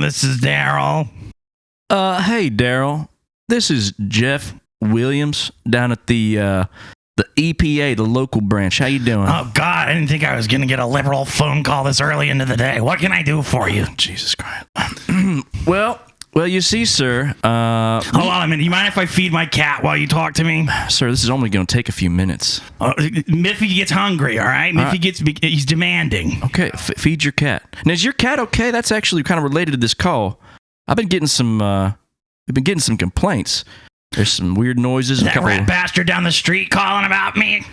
this is Daryl. Hey, Daryl. This is Jeff Williams down at the EPA, the local branch. How you doing? Oh, God, I didn't think I was going to get a liberal phone call this early into the day. What can I do for you? Jesus Christ. Well, you see, sir. Hold on a minute. You mind if I feed my cat while you talk to me? Sir, this is only going to take a few minutes. Miffy gets hungry, all right? He's demanding. Okay, feed your cat. Now, is your cat okay? That's actually kind of related to this call. I've been getting some, complaints. There's some weird noises. That rat bastard down the street calling about me?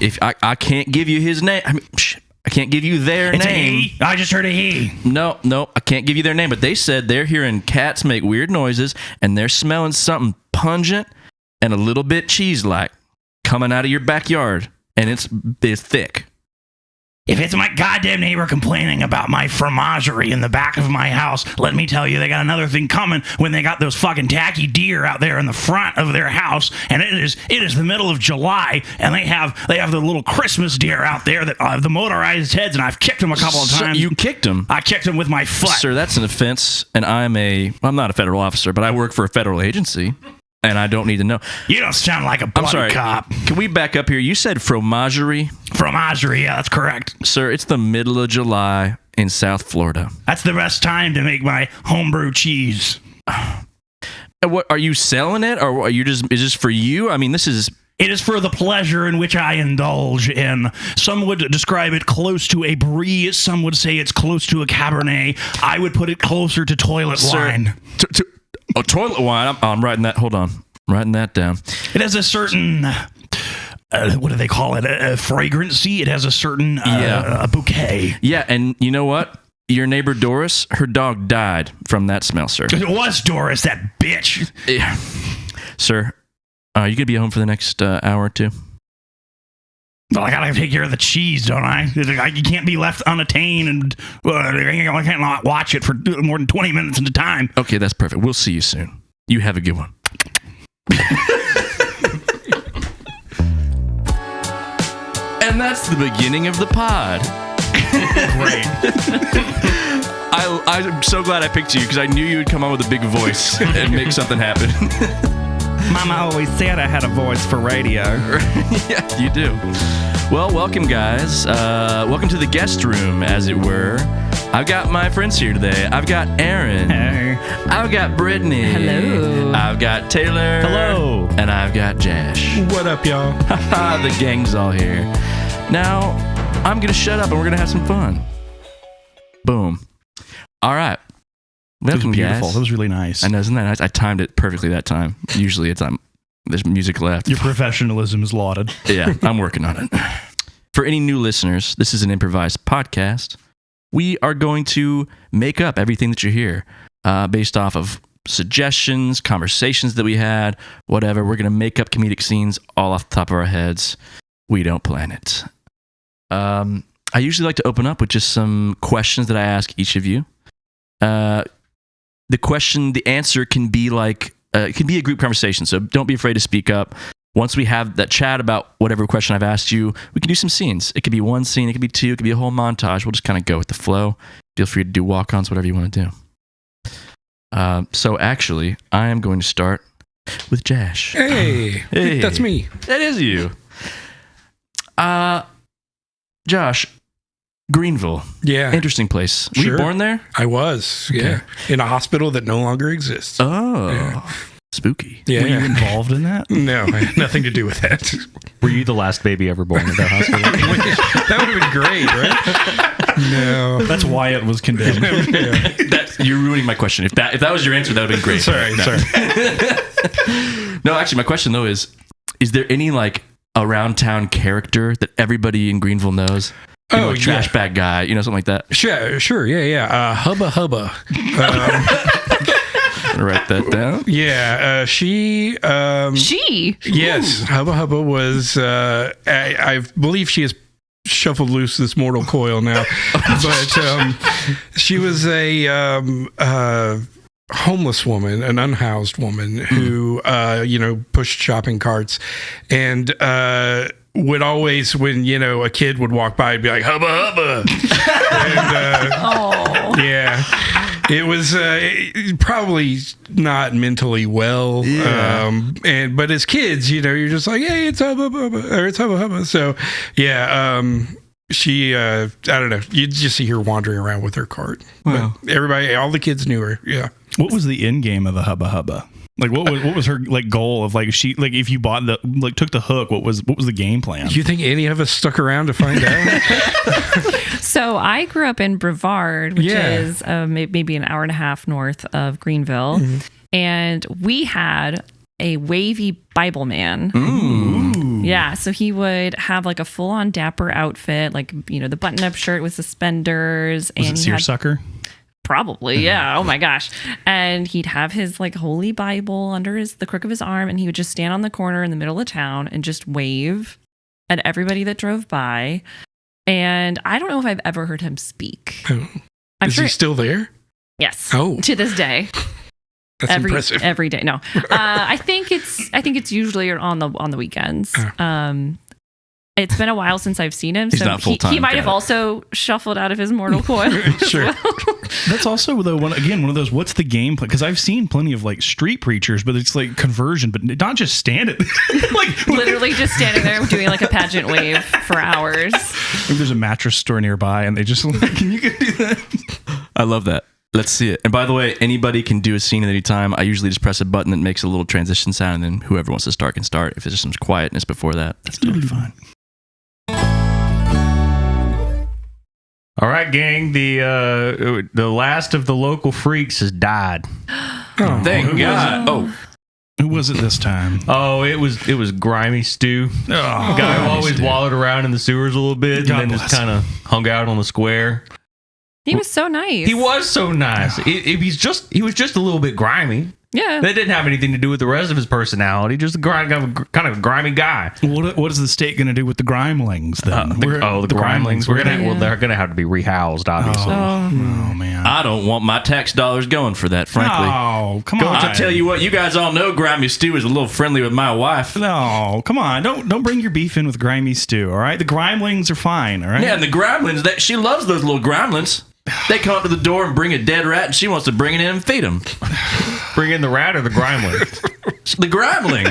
If I can't give you his name. I can't give you their it's name. A he? I just heard a he. No, I can't give you their name. But they said they're hearing cats make weird noises, and they're smelling something pungent and a little bit cheese-like coming out of your backyard, and it's thick. If it's my goddamn neighbor complaining about my fromagerie in the back of my house, let me tell you, they got another thing coming when they got those fucking tacky deer out there in the front of their house, and it is the middle of July, and they have the little Christmas deer out there that have the motorized heads, and I've kicked them a couple of times. You kicked them? I kicked them with my foot. Sir, that's an offense, and I'm not a federal officer, but I work for a federal agency. And I don't need to know. You don't sound like a bloody cop. Can we back up here? You said fromagerie? Fromagerie, yeah, that's correct. Sir, it's the middle of July in South Florida. That's the best time to make my homebrew cheese. What, are you selling it, or is this for you? I mean, this is... It is for the pleasure in which I indulge in. Some would describe it close to a brie. Some would say it's close to a Cabernet. I would put it closer to toilet wine. Toilet wine. I'm writing that. Hold on. I'm writing that down. It has a certain, what do they call it? A fragrancy. It has a certain a bouquet. Yeah, and you know what? Your neighbor Doris, her dog died from that smell, sir. It was Doris, that bitch. Yeah. Sir, are you going to be home for the next hour or two? Well, I gotta take care of the cheese, don't I? You can't be left unattained, and I can't not watch it for more than 20 minutes at a time. Okay, that's perfect. We'll see you soon. You have a good one. And that's the beginning of the pod. Great. I'm so glad I picked you because I knew you would come on with a big voice and make something happen. Mama always said I had a voice for radio. Yeah, you do. Well, welcome, guys. Welcome to the guest room, as it were. I've got my friends here today. I've got Aaron. Hey. I've got Brittany. Hello. I've got Taylor. Hello. And I've got Josh. What up, y'all? The gang's all here. Now, I'm going to shut up and we're going to have some fun. Boom. All right. Welcome, beautiful. guys. That was really nice. I know, isn't that nice? I timed it perfectly that time. Usually there's music left. Your professionalism is lauded. Yeah, I'm working on it. For any new listeners, this is an improvised podcast. We are going to make up everything that you hear based off of suggestions, conversations that we had, whatever. We're going to make up comedic scenes all off the top of our heads. We don't plan it. I usually like to open up with just some questions that I ask each of you. The answer can be like, it can be a group conversation, so don't be afraid to speak up. Once we have that chat about whatever question I've asked you, we can do some scenes. It could be one scene, it could be two, it could be a whole montage. We'll just kind of go with the flow. Feel free to do walk-ons, whatever you want to do. So actually, I am going to start with Josh. Hey, that's me. That is you. Josh, Greenville. Yeah. Interesting place. Were you born there? I was, yeah. In a hospital that no longer exists. Oh, yeah. Spooky. Yeah. Were you involved in that? No, I had nothing to do with that. Were you the last baby ever born at that hospital? That would have been great, right? No. That's why it was condemned. Yeah. You're ruining my question. If that was your answer, that would have been great. Sorry. No, actually, my question though is there any like around town character that everybody in Greenville knows? Like trash bag guy, something like that. Sure, yeah. Hubba Hubba. Write that down. Yeah, she. She? Yes, Hubba Hubba was. I believe she has shuffled loose this mortal coil now, but she was a homeless woman, an unhoused woman who, pushed shopping carts, and would always, when a kid would walk by, be like Hubba Hubba, and, yeah. It was probably not mentally well. But as kids, you're just like, hey, it's Hubba Bubba, or it's Hubba Hubba. So, yeah, she, I don't know, you just see her wandering around with her cart. Wow. But everybody, all the kids knew her. Yeah. What was the end game of the Hubba Hubba? Like what was her like goal of like she like if you bought the like took the hook, what was the game plan? Do you think any of us stuck around to find out? So I grew up in Brevard, which is maybe an hour and a half north of Greenville. Mm-hmm. And we had a wavy Bible man. Ooh. Yeah. So he would have like a full on dapper outfit, like, the button up shirt with suspenders. Was it seersucker? Probably, yeah. Oh my gosh. And he'd have his like holy Bible under the crook of his arm, and he would just stand on the corner in the middle of town and just wave at everybody that drove by. And I don't know if I've ever heard him speak. Is he still there? Yes. Oh. To this day. That's impressive. Every day. No. I think it's usually on the weekends. It's been a while since I've seen him. He's not full-time. He might have also shuffled out of his mortal coil. Sure. That's also one of those, what's the game plan? Because I've seen plenty of like street preachers, but it's like conversion, but not just stand it. Like literally just standing there doing like a pageant wave for hours. Maybe there's a mattress store nearby and they just like, can you do that? I love that. Let's see it. And by the way, anybody can do a scene at any time. I usually just press a button that makes a little transition sound, and then whoever wants to start can start. If there's some quietness before that, that's totally fine. All right, gang. The last of the local freaks has died. Oh, thank God. Oh, who was it this time? Oh, it was Grimy Stu. Oh, Guy who always wallowed around in the sewers a little bit, God and then bless just kind of hung out on the square. He was so nice. He was so nice. He was just a little bit grimy. Yeah. That didn't have anything to do with the rest of his personality. Just a kind of grimy guy. What is the state going to do with the Grimelings then? The Grimelings. They're going to have to be rehoused, obviously. Oh man. I don't want my tax dollars going for that, frankly. Oh, come on. I tell you what, you guys all know Grimy Stu is a little friendly with my wife. No, come on. Don't bring your beef in with Grimy Stu, all right? The Grimelings are fine, all right? Yeah, and the Gremlins, she loves those little Gremlins. They come up to the door and bring a dead rat, and she wants to bring it in and feed him. Bring in the rat or the Grimling? The Grimling.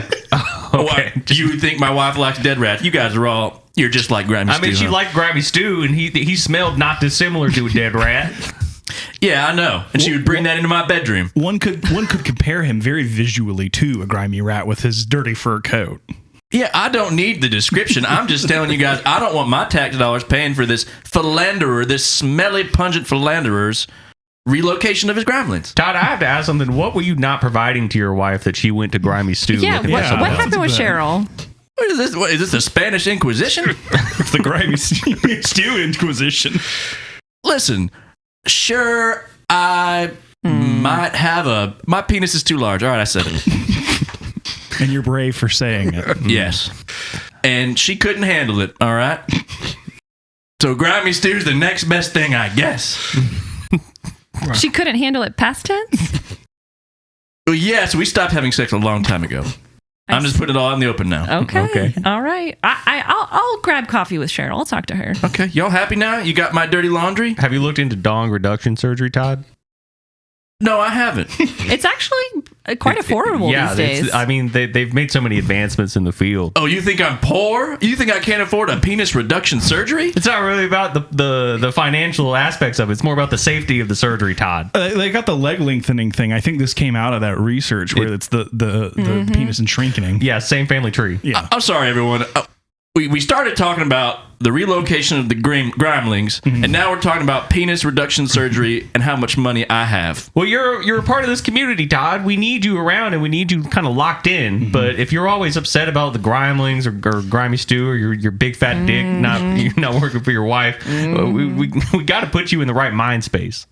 Okay. Do you think my wife likes dead rats? You guys are you're just like Grimy Stu. I mean, she liked Grimy Stu, and he smelled not dissimilar to a dead rat. Yeah, I know. And she would bring that into my bedroom. One could compare him very visually to a grimy rat with his dirty fur coat. Yeah, I don't need the description. I'm just telling you guys, I don't want my tax dollars paying for this philanderer, this smelly, pungent philanderer's relocation of his gremlins. Todd, I have to ask something. What were you not providing to your wife that she went to Grimy Stu? Yeah, what happened with Cheryl? What is this? What, is this the Spanish Inquisition? It's the Grimy Stu Inquisition. Listen, sure, I might have my penis is too large. All right, I said it. And you're brave for saying it. Yes. And she couldn't handle it, all right? So Grimy Stu's the next best thing, I guess. She couldn't handle it past tense? Well, yes, we stopped having sex a long time ago. I'm just putting it all out in the open now. Okay. All right. I'll grab coffee with Cheryl. I'll talk to her. Okay. Y'all happy now? You got my dirty laundry? Have you looked into dong reduction surgery, Todd? No, I haven't. It's actually quite affordable these days. I mean, they've made so many advancements in the field. Oh, you think I'm poor? You think I can't afford a penis reduction surgery? It's not really about the financial aspects of it. It's more about the safety of the surgery, Todd. They got the leg lengthening thing. I think this came out of that research where it's the penis and shrinking. Yeah, same family tree. Yeah. I'm sorry, everyone. We started talking about the relocation of the Grimlings, and now we're talking about penis reduction surgery and how much money I have. Well, you're a part of this community, Todd. We need you around, and we need you kind of locked in. But if you're always upset about the Grimlings or Grimy Stu or your big fat dick not working for your wife, we got to put you in the right mind space.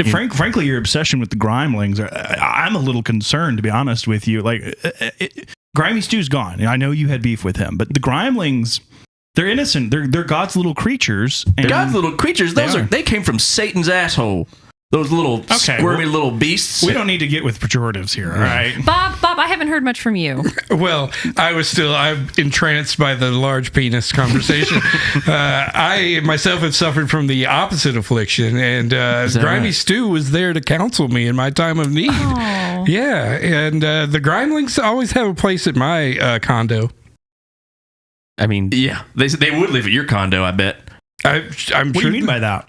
Frankly, your obsession with the Grimelings, I'm a little concerned, to be honest with you. Like, Grimy Stu's gone. I know you had beef with him, but the Grimelings, they're innocent. They're God's little creatures. God's little creatures. They came from Satan's asshole. Those little squirmy little beasts. We don't need to get with pejoratives here, all right? Bob, I haven't heard much from you. Well, I'm entranced by the large penis conversation. I myself have suffered from the opposite affliction, and Grimy right? Stu was there to counsel me in my time of need. Oh. Yeah, and the Grimelings always have a place at my condo. I mean, Yeah, they would live at your condo, I bet. I'm What sure. do you mean by that?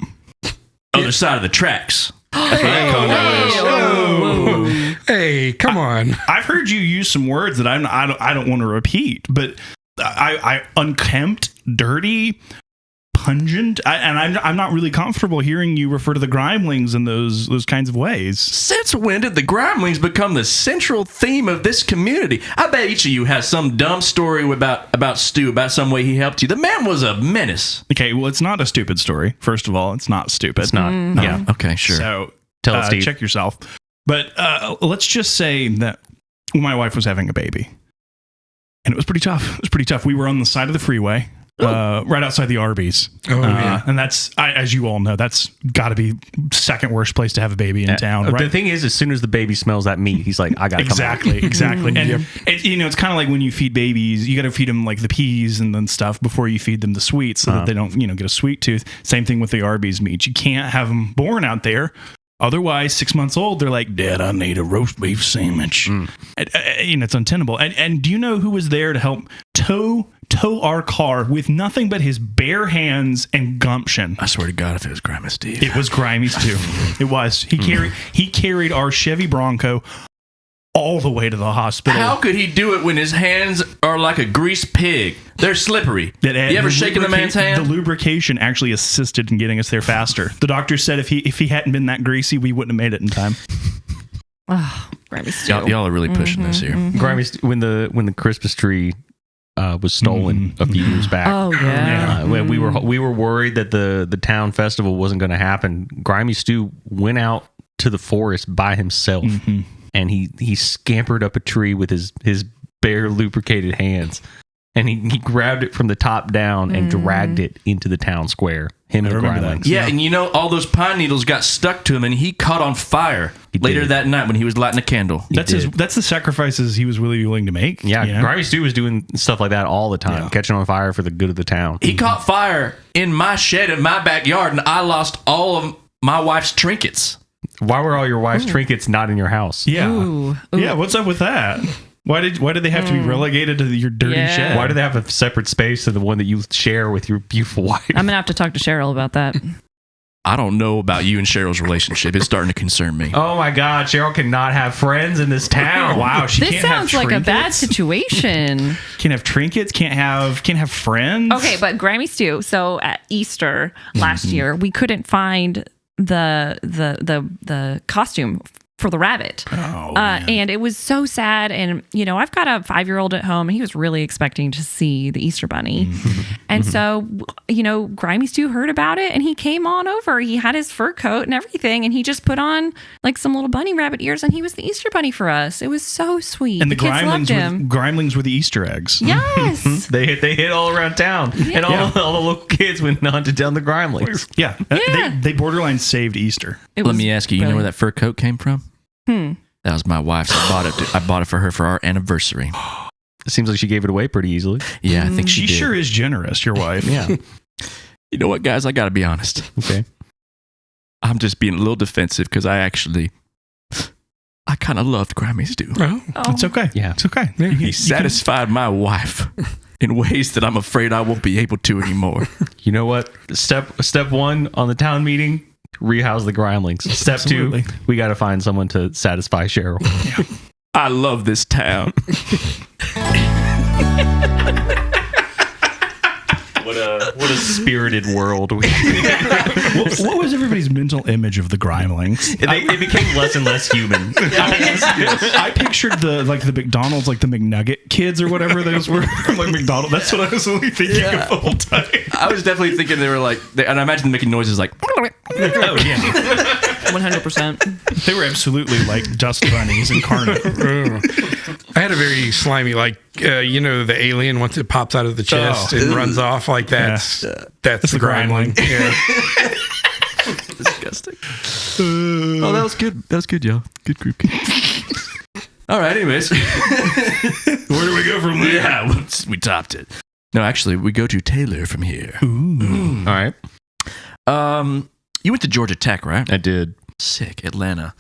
Other side of the tracks. That's where that condo is. Hey, come on. I've heard you use some words that I don't want to repeat, but I unkempt, dirty, pungent, I'm not really comfortable hearing you refer to the Grimelings in those kinds of ways. Since when did the Grimelings become the central theme of this community? I bet each of you has some dumb story about Stu, about some way he helped you. The man was a menace. Okay, well, it's not a stupid story. First of all, it's not stupid. it's not. Mm-hmm. Yeah. Okay, sure. So Tell us, Steve. check yourself. But let's just say that my wife was having a baby, and it was pretty tough. We were on the side of the freeway. Right outside the Arby's. Yeah. And that's, as you all know, that's got to be second worst place to have a baby in town. Right? The thing is, as soon as the baby smells that meat, he's like, I got to Exactly. And it's kind of like when you feed babies, you got to feed them like the peas and then stuff before you feed them the sweets so that they don't, get a sweet tooth. Same thing with the Arby's meat. You can't have them born out there. Otherwise, 6 months old, they're like, Dad, I need a roast beef sandwich. It's untenable. And do you know who was there to help tow our car with nothing but his bare hands and gumption? I swear to God, if it was Grimy Steve. It was Grimy Stu. It was. He carried our Chevy Bronco all the way to the hospital. How could he do it when his hands are like a greased pig? They're slippery. You ever shaken a man's hand? The lubrication actually assisted in getting us there faster. The doctor said if he hadn't been that greasy, we wouldn't have made it in time. Oh, Grimy Stu. Y'all are really pushing this here. Grimy, when the Christmas tree was stolen a few years back. Oh yeah. When we were worried that the town festival wasn't going to happen. Grimy Stu went out to the forest by himself, and he scampered up a tree with his bare lubricated hands, and he grabbed it from the top down and dragged it into the town square. Him and the remember Grimelings. that. Yeah, and all those pine needles got stuck to him, and he caught on fire later that night when he was lighting a candle. That's the sacrifices he was really willing to make. Yeah, Grimy Stu was doing stuff like that all the time, catching on fire for the good of the town. He caught fire in my shed in my backyard, and I lost all of my wife's trinkets. Why were all your wife's trinkets not in your house? Yeah. Ooh. Yeah, what's up with that? Why did they have to be relegated to your dirty shed? Why do they have a separate space to the one that you share with your beautiful wife? I'm gonna have to talk to Cheryl about that. I don't know about you and Cheryl's relationship. It's starting to concern me. Oh my God, Cheryl cannot have friends in this town. Wow, she This can't have sounds like a bad trinkets? situation. Can't have trinkets, can't have friends. Okay, but Grimy Stu. So at Easter last year, we couldn't find the costume for the rabbit. And it was so sad. And, I've got a 5-year-old at home, and he was really expecting to see the Easter Bunny. And so, Grimy Stu heard about it, and he came on over. He had his fur coat and everything, and he just put on like some little bunny rabbit ears, and he was the Easter Bunny for us. It was so sweet. And the kids loved him. Grimelings were the Easter eggs. Yes. They hit all around town, and all the local kids went hunted down the Grimelings. Yeah. They borderline saved Easter. Let me ask you, you know where that fur coat came from? That was my wife's. I bought it for her for our anniversary. It seems like she gave it away pretty easily. Yeah, I think she She did. sure is generous, your wife. Yeah. You know what, guys? I got to be honest. Okay. I'm just being a little defensive because I kind of loved Grimy Stu. Oh, It's okay. Yeah. It's okay. He satisfied my wife in ways that I'm afraid I won't be able to anymore. You know what? Step one on the town meeting, rehouse the Grimelings. Step Absolutely. 2, we got to find someone to satisfy Cheryl. I love this town. What a spirited world. What was everybody's mental image of the Grimelings? It became less and less human. I pictured the McDonald's, like the McNugget kids or whatever those were. Like McDonald's. That's what I was only thinking of the whole time. I was definitely thinking they were like, and I imagine them making noises like. Oh yeah, 100%. they were absolutely like dust bunnies incarnate. I had a very slimy, the alien once it pops out of the chest and runs off like that's the Grimeling. Yeah. Disgusting. Oh, that was good. That was good, y'all. Good group. All right, anyways. Where do we go from there? Yeah, whoops, we topped it. No, actually, we go to Taylor from here. All right. You went to Georgia Tech, right? I did. Sick. Atlanta.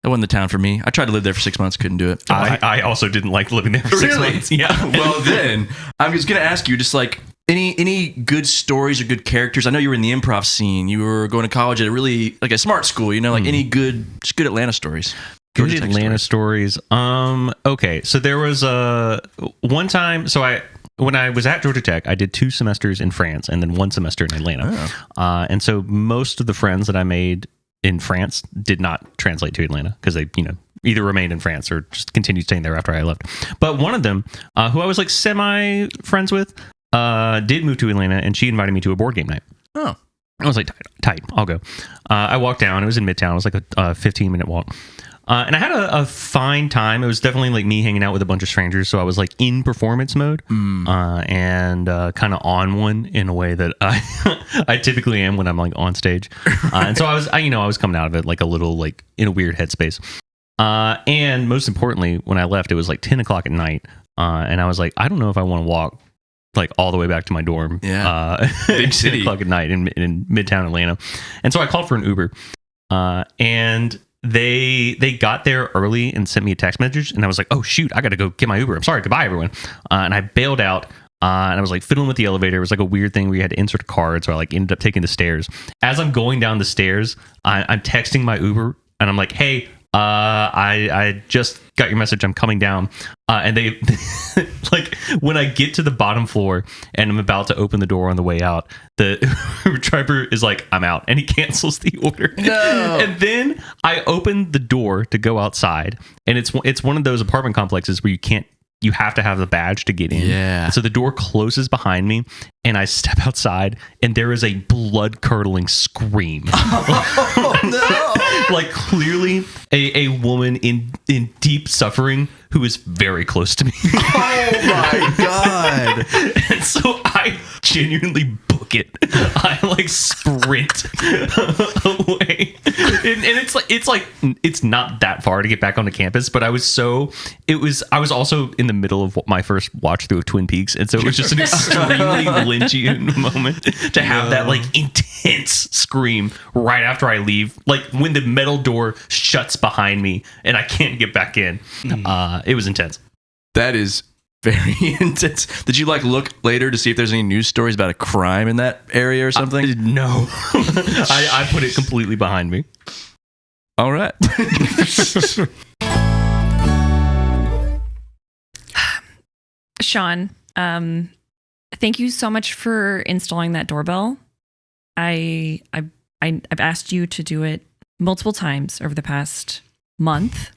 That wasn't the town for me. I tried to live there for 6 months, couldn't do it. I also didn't like living there for 6 months. Yeah. Well, then, I was going to ask you, just like, any good stories or good characters? I know you were in the improv scene. You were going to college at a really, like a smart school, you know, like any good Atlanta stories. Good Georgia Tech Atlanta stories. Okay. So there was one time. So when I was at Georgia Tech, I did 2 semesters in France and then 1 semester in Atlanta. And so most of the friends that I made in France did not translate to Atlanta because they, either remained in France or just continued staying there after I left. But one of them, who I was like semi friends with, did move to Atlanta, and she invited me to a board game night. Oh. I was like, tight, I'll go. I walked down. It was in Midtown. It was like a 15-minute walk. And I had a fine time. It was definitely like me hanging out with a bunch of strangers. So I was like in performance mode and kind of on one in a way that I typically am when I'm like on stage. And so I was coming out of it like a little like in a weird headspace. And most importantly, when I left, it was like 10 o'clock at night. And I was like, I don't know if I want to walk like all the way back to my dorm. Yeah. Big city. 10 o'clock at night in Midtown Atlanta. And so I called for an Uber. And they got there early and sent me a text message, and I was like, oh shoot, I gotta go get my Uber. I'm sorry, goodbye everyone. And I bailed out, and I was like fiddling with the elevator. It was like a weird thing where you had to insert a card, so I like ended up taking the stairs. As I'm going down the stairs, I'm texting my Uber, and I'm like, hey, I just got your message, I'm coming down. And they like when I get to the bottom floor and I'm about to open the door on the way out, the Uber driver is like, I'm out, and he cancels the order. No. And then I open the door to go outside, and it's one of those apartment complexes where you have to have the badge to get in. Yeah. So the door closes behind me, and I step outside, and there is a blood-curdling scream. Oh, no. Like clearly a woman in deep suffering who is very close to me. Oh my God. And so I genuinely book it. I like sprint away. And it's not that far to get back onto campus, but I was also in the middle of my first watch through of Twin Peaks, and so it was just an extremely Lynchian moment to have that like intense scream right after I leave, like when the metal door shuts behind me and I can't get back in. It was intense. That is very intense. Did you like look later to see if there's any news stories about a crime in that area or something? No. I put it completely behind me. All right. Sean, thank you so much for installing that doorbell. I've asked you to do it multiple times over the past month.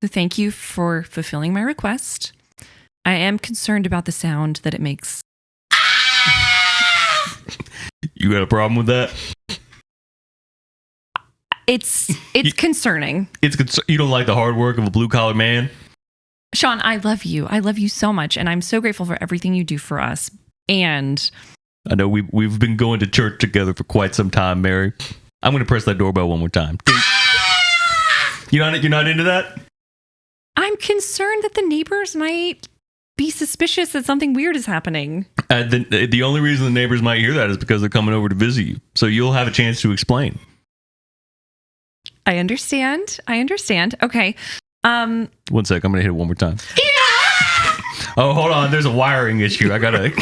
So thank you for fulfilling my request. I am concerned about the sound that it makes. You got a problem with that? It's concerning. You don't like the hard work of a blue collar man? Sean, I love you. I love you so much, and I'm so grateful for everything you do for us. And I know we've been going to church together for quite some time, Mary. I'm going to press that doorbell one more time. You're not into that? I'm concerned that the neighbors might be suspicious that something weird is happening. The only reason the neighbors might hear that is because they're coming over to visit you. So you'll have a chance to explain. I understand. Okay. 1 sec. I'm going to hit it one more time. Oh, hold on. There's a wiring issue. I got to...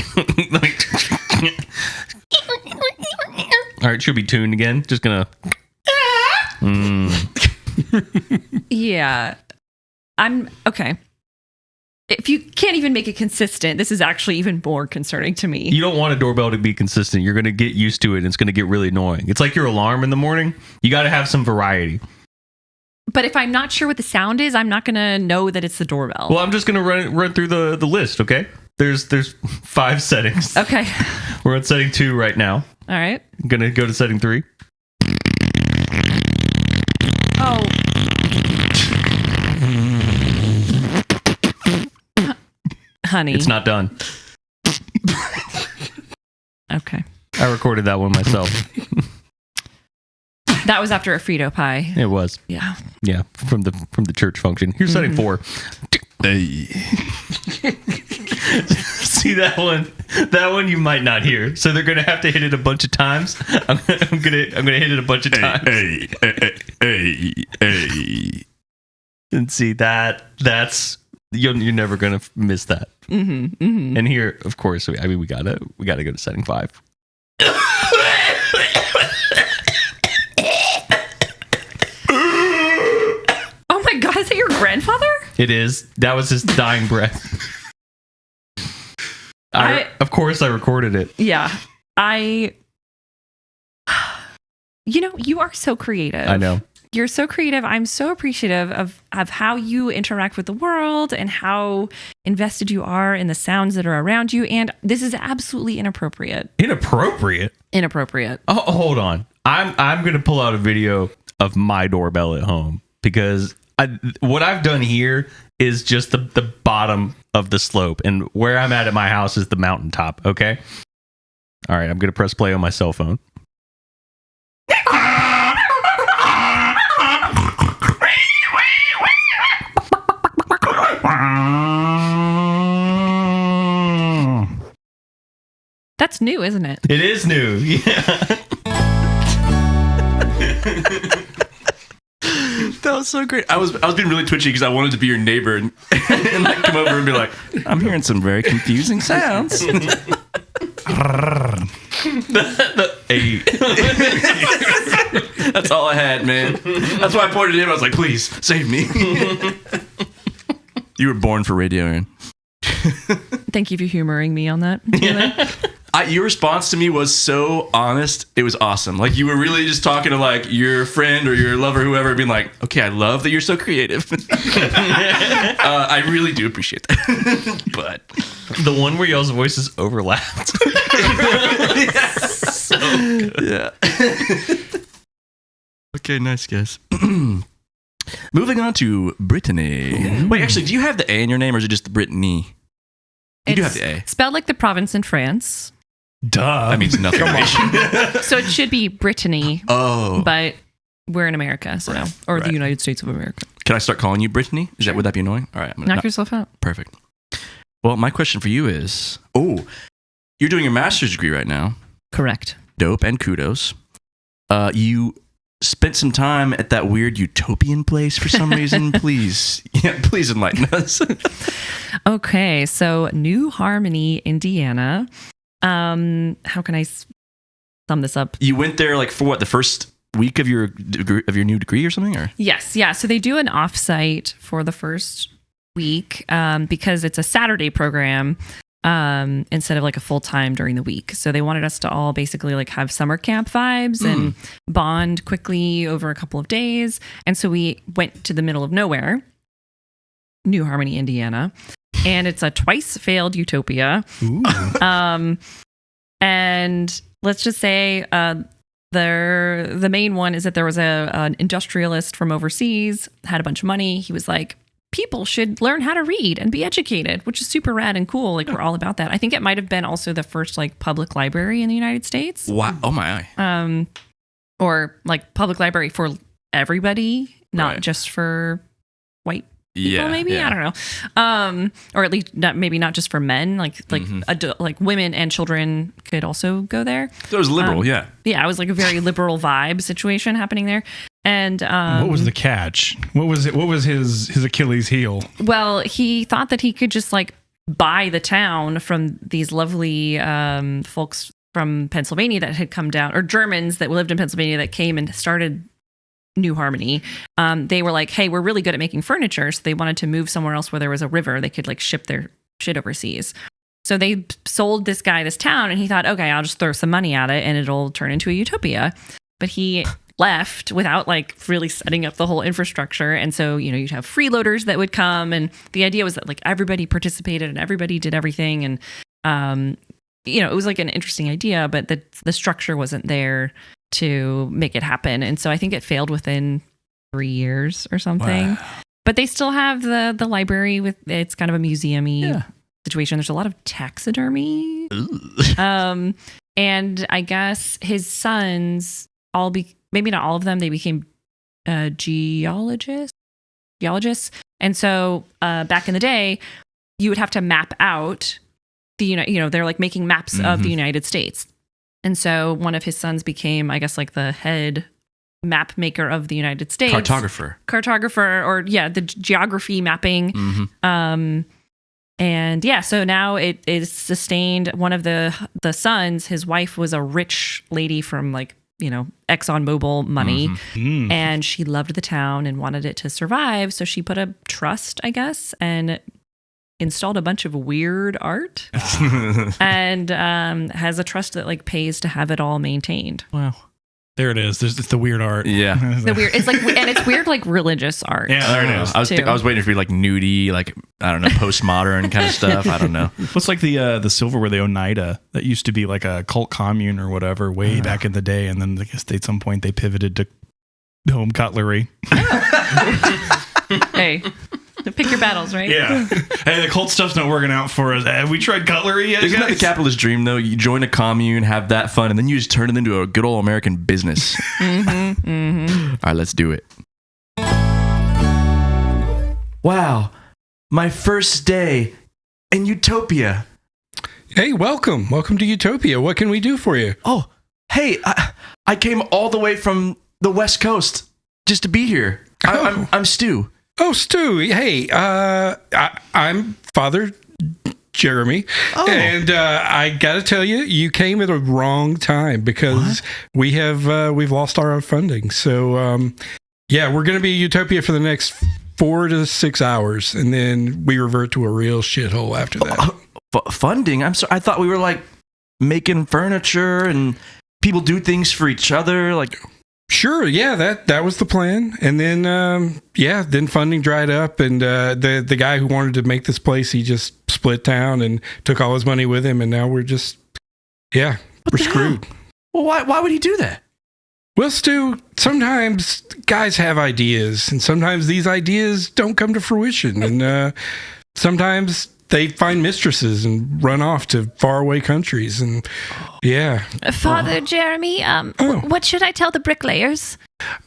All right. Should be tuned again. Just going to... Yeah. I'm... Okay. If you can't even make it consistent, this is actually even more concerning to me. You don't want a doorbell to be consistent. You're going to get used to it, and it's going to get really annoying. It's like your alarm in the morning. You got to have some variety. But if I'm not sure what the sound is, I'm not going to know that it's the doorbell. Well, I'm just going to run through the list, okay? There's 5 settings. Okay. We're on setting 2 right now. All right. I'm going to go to setting 3. Oh. Honey. It's not done. Okay. I recorded that one myself. That was after a Frito pie. It was. Yeah. Yeah, from the church function. Here's setting 4. Hey. See that one? That one you might not hear. So they're gonna have to hit it a bunch of times. I'm gonna hit it a bunch of times. Hey. And see that's you're never gonna miss that. And here, of course, we gotta go to setting 5. Oh my God, is that your grandfather? It is. That was his dying breath. Of course, I recorded it. Yeah. You are so creative. I know. You're so creative. I'm so appreciative of how you interact with the world and how invested you are in the sounds that are around you. And this is absolutely inappropriate. Inappropriate? Inappropriate. Oh, hold on. I'm gonna pull out a video of my doorbell at home because what I've done here is just the bottom of the slope, and where I'm at my house is the mountaintop. Okay. All right. I'm gonna press play on my cell phone. That's new, isn't it? It is new. Yeah. That was so great. I was being really twitchy because I wanted to be your neighbor and like come over and be like, I'm hearing some very confusing sounds. Hey. That's all I had, man. That's why I pointed at him. I was like, please save me. You were born for radio, Aaron. Thank you for humoring me on that. Your response to me was so honest. It was awesome. Like you were really just talking to like your friend or your lover, whoever, being like, okay, I love that you're so creative. I really do appreciate that. But The one where y'all's voices overlapped. so good. Yeah. Okay, nice guys. Moving on to Brittany. Wait, actually, do you have the A in your name or is it just Brittany? You do have the A. Spelled like the province in France. Duh. That means nothing. So it should be Brittany. Oh. But we're in America, so or the United States of America. Can I start calling you Brittany? Would that be annoying? All right. I'm gonna Knock yourself out. Perfect. Well, my question for you is, you're doing your master's degree right now. Correct. Dope and kudos. You spent some time at that weird utopian place for some reason. Please enlighten us. Okay, so New Harmony, Indiana. How can I sum this up? You went there like for what, the first week of your new degree or something, or? Yes, yeah. So they do an offsite for the first week because it's a Saturday program instead of like a full time during the week. So they wanted us to all basically like have summer camp vibes and bond quickly over a couple of days. And so we went to the middle of nowhere, New Harmony, Indiana. And it's a twice failed Utopia. And let's just say the main one is that there was an industrialist from overseas, had a bunch of money. He was like, people should learn how to read and be educated, which is super rad and cool. Like we're all about that. I think it might have been also the first like public library in the United States. Wow. Oh my. Or like public library for everybody, not just for white people, maybe. Yeah. I don't know. Or at least not just for men, like women and children could also go there. So it was liberal, yeah. Yeah, it was like a very liberal vibe situation happening there. And what was the catch? What was it? What was his Achilles heel? Well, he thought that he could just like buy the town from these lovely folks from Pennsylvania that had come down, or Germans that lived in Pennsylvania that came and started New Harmony. They were like, hey, we're really good at making furniture. So they wanted to move somewhere else where there was a river. They could like ship their shit overseas. So they sold this guy this town and he thought, okay, I'll just throw some money at it and it'll turn into a utopia. But he left without like really setting up the whole infrastructure. And so, you'd have freeloaders that would come. And the idea was that like everybody participated and everybody did everything. And, it was like an interesting idea, but the structure wasn't there to make it happen. And so I think it failed within 3 years or something. Wow. But they still have the library with, it's kind of a museum-y situation. There's a lot of taxidermy. And I guess his sons maybe not all of them, they became geologists. And so back in the day, you would have to map out they're like making maps of the United States. And so one of his sons became, I guess, like the head map maker of the United States. Cartographer, or the geography mapping. And so now it is sustained. One of the sons, his wife was a rich lady from like, ExxonMobil money. And she loved the town and wanted it to survive. So she put a trust, I guess, and installed a bunch of weird art and has a trust that like pays to have it all maintained. Wow. There it is. It's the weird art. Yeah. It's like, and it's weird, like religious art. Yeah, there it is. I was waiting for like nudie, like, I don't know, postmodern kind of stuff. I don't know. What's like the silver where the Oneida that used to be like a cult commune or whatever way back in the day. And then I guess at some point they pivoted to home cutlery. Hey, pick your battles, right? Yeah. Hey, the cult stuff's not working out for us. Have we tried cutlery yet? Isn't that the capitalist dream, though? You join a commune, have that fun, and then you just turn it into a good old American business. All right, let's do it. Wow. My first day in Utopia. Hey, welcome. Welcome to Utopia. What can we do for you? Oh, hey, I came all the way from the West Coast just to be here. I'm Stu. Oh, Stu. Hey, I'm Father Jeremy. Oh. And I got to tell you, you came at a wrong time because we've lost our funding. So, we're going to be Utopia for the next 4 to 6 hours. And then we revert to a real shithole after that. Funding? I'm sorry. I thought we were like making furniture and people do things for each other. Like, sure, yeah, that was the plan. And then then funding dried up, and the guy who wanted to make this place, he just split town and took all his money with him, and now we're just we're screwed. Well, why would he do that? Well, Stu, sometimes guys have ideas, and sometimes these ideas don't come to fruition, and sometimes they find mistresses and run off to faraway countries, and Father Jeremy, what should I tell the bricklayers?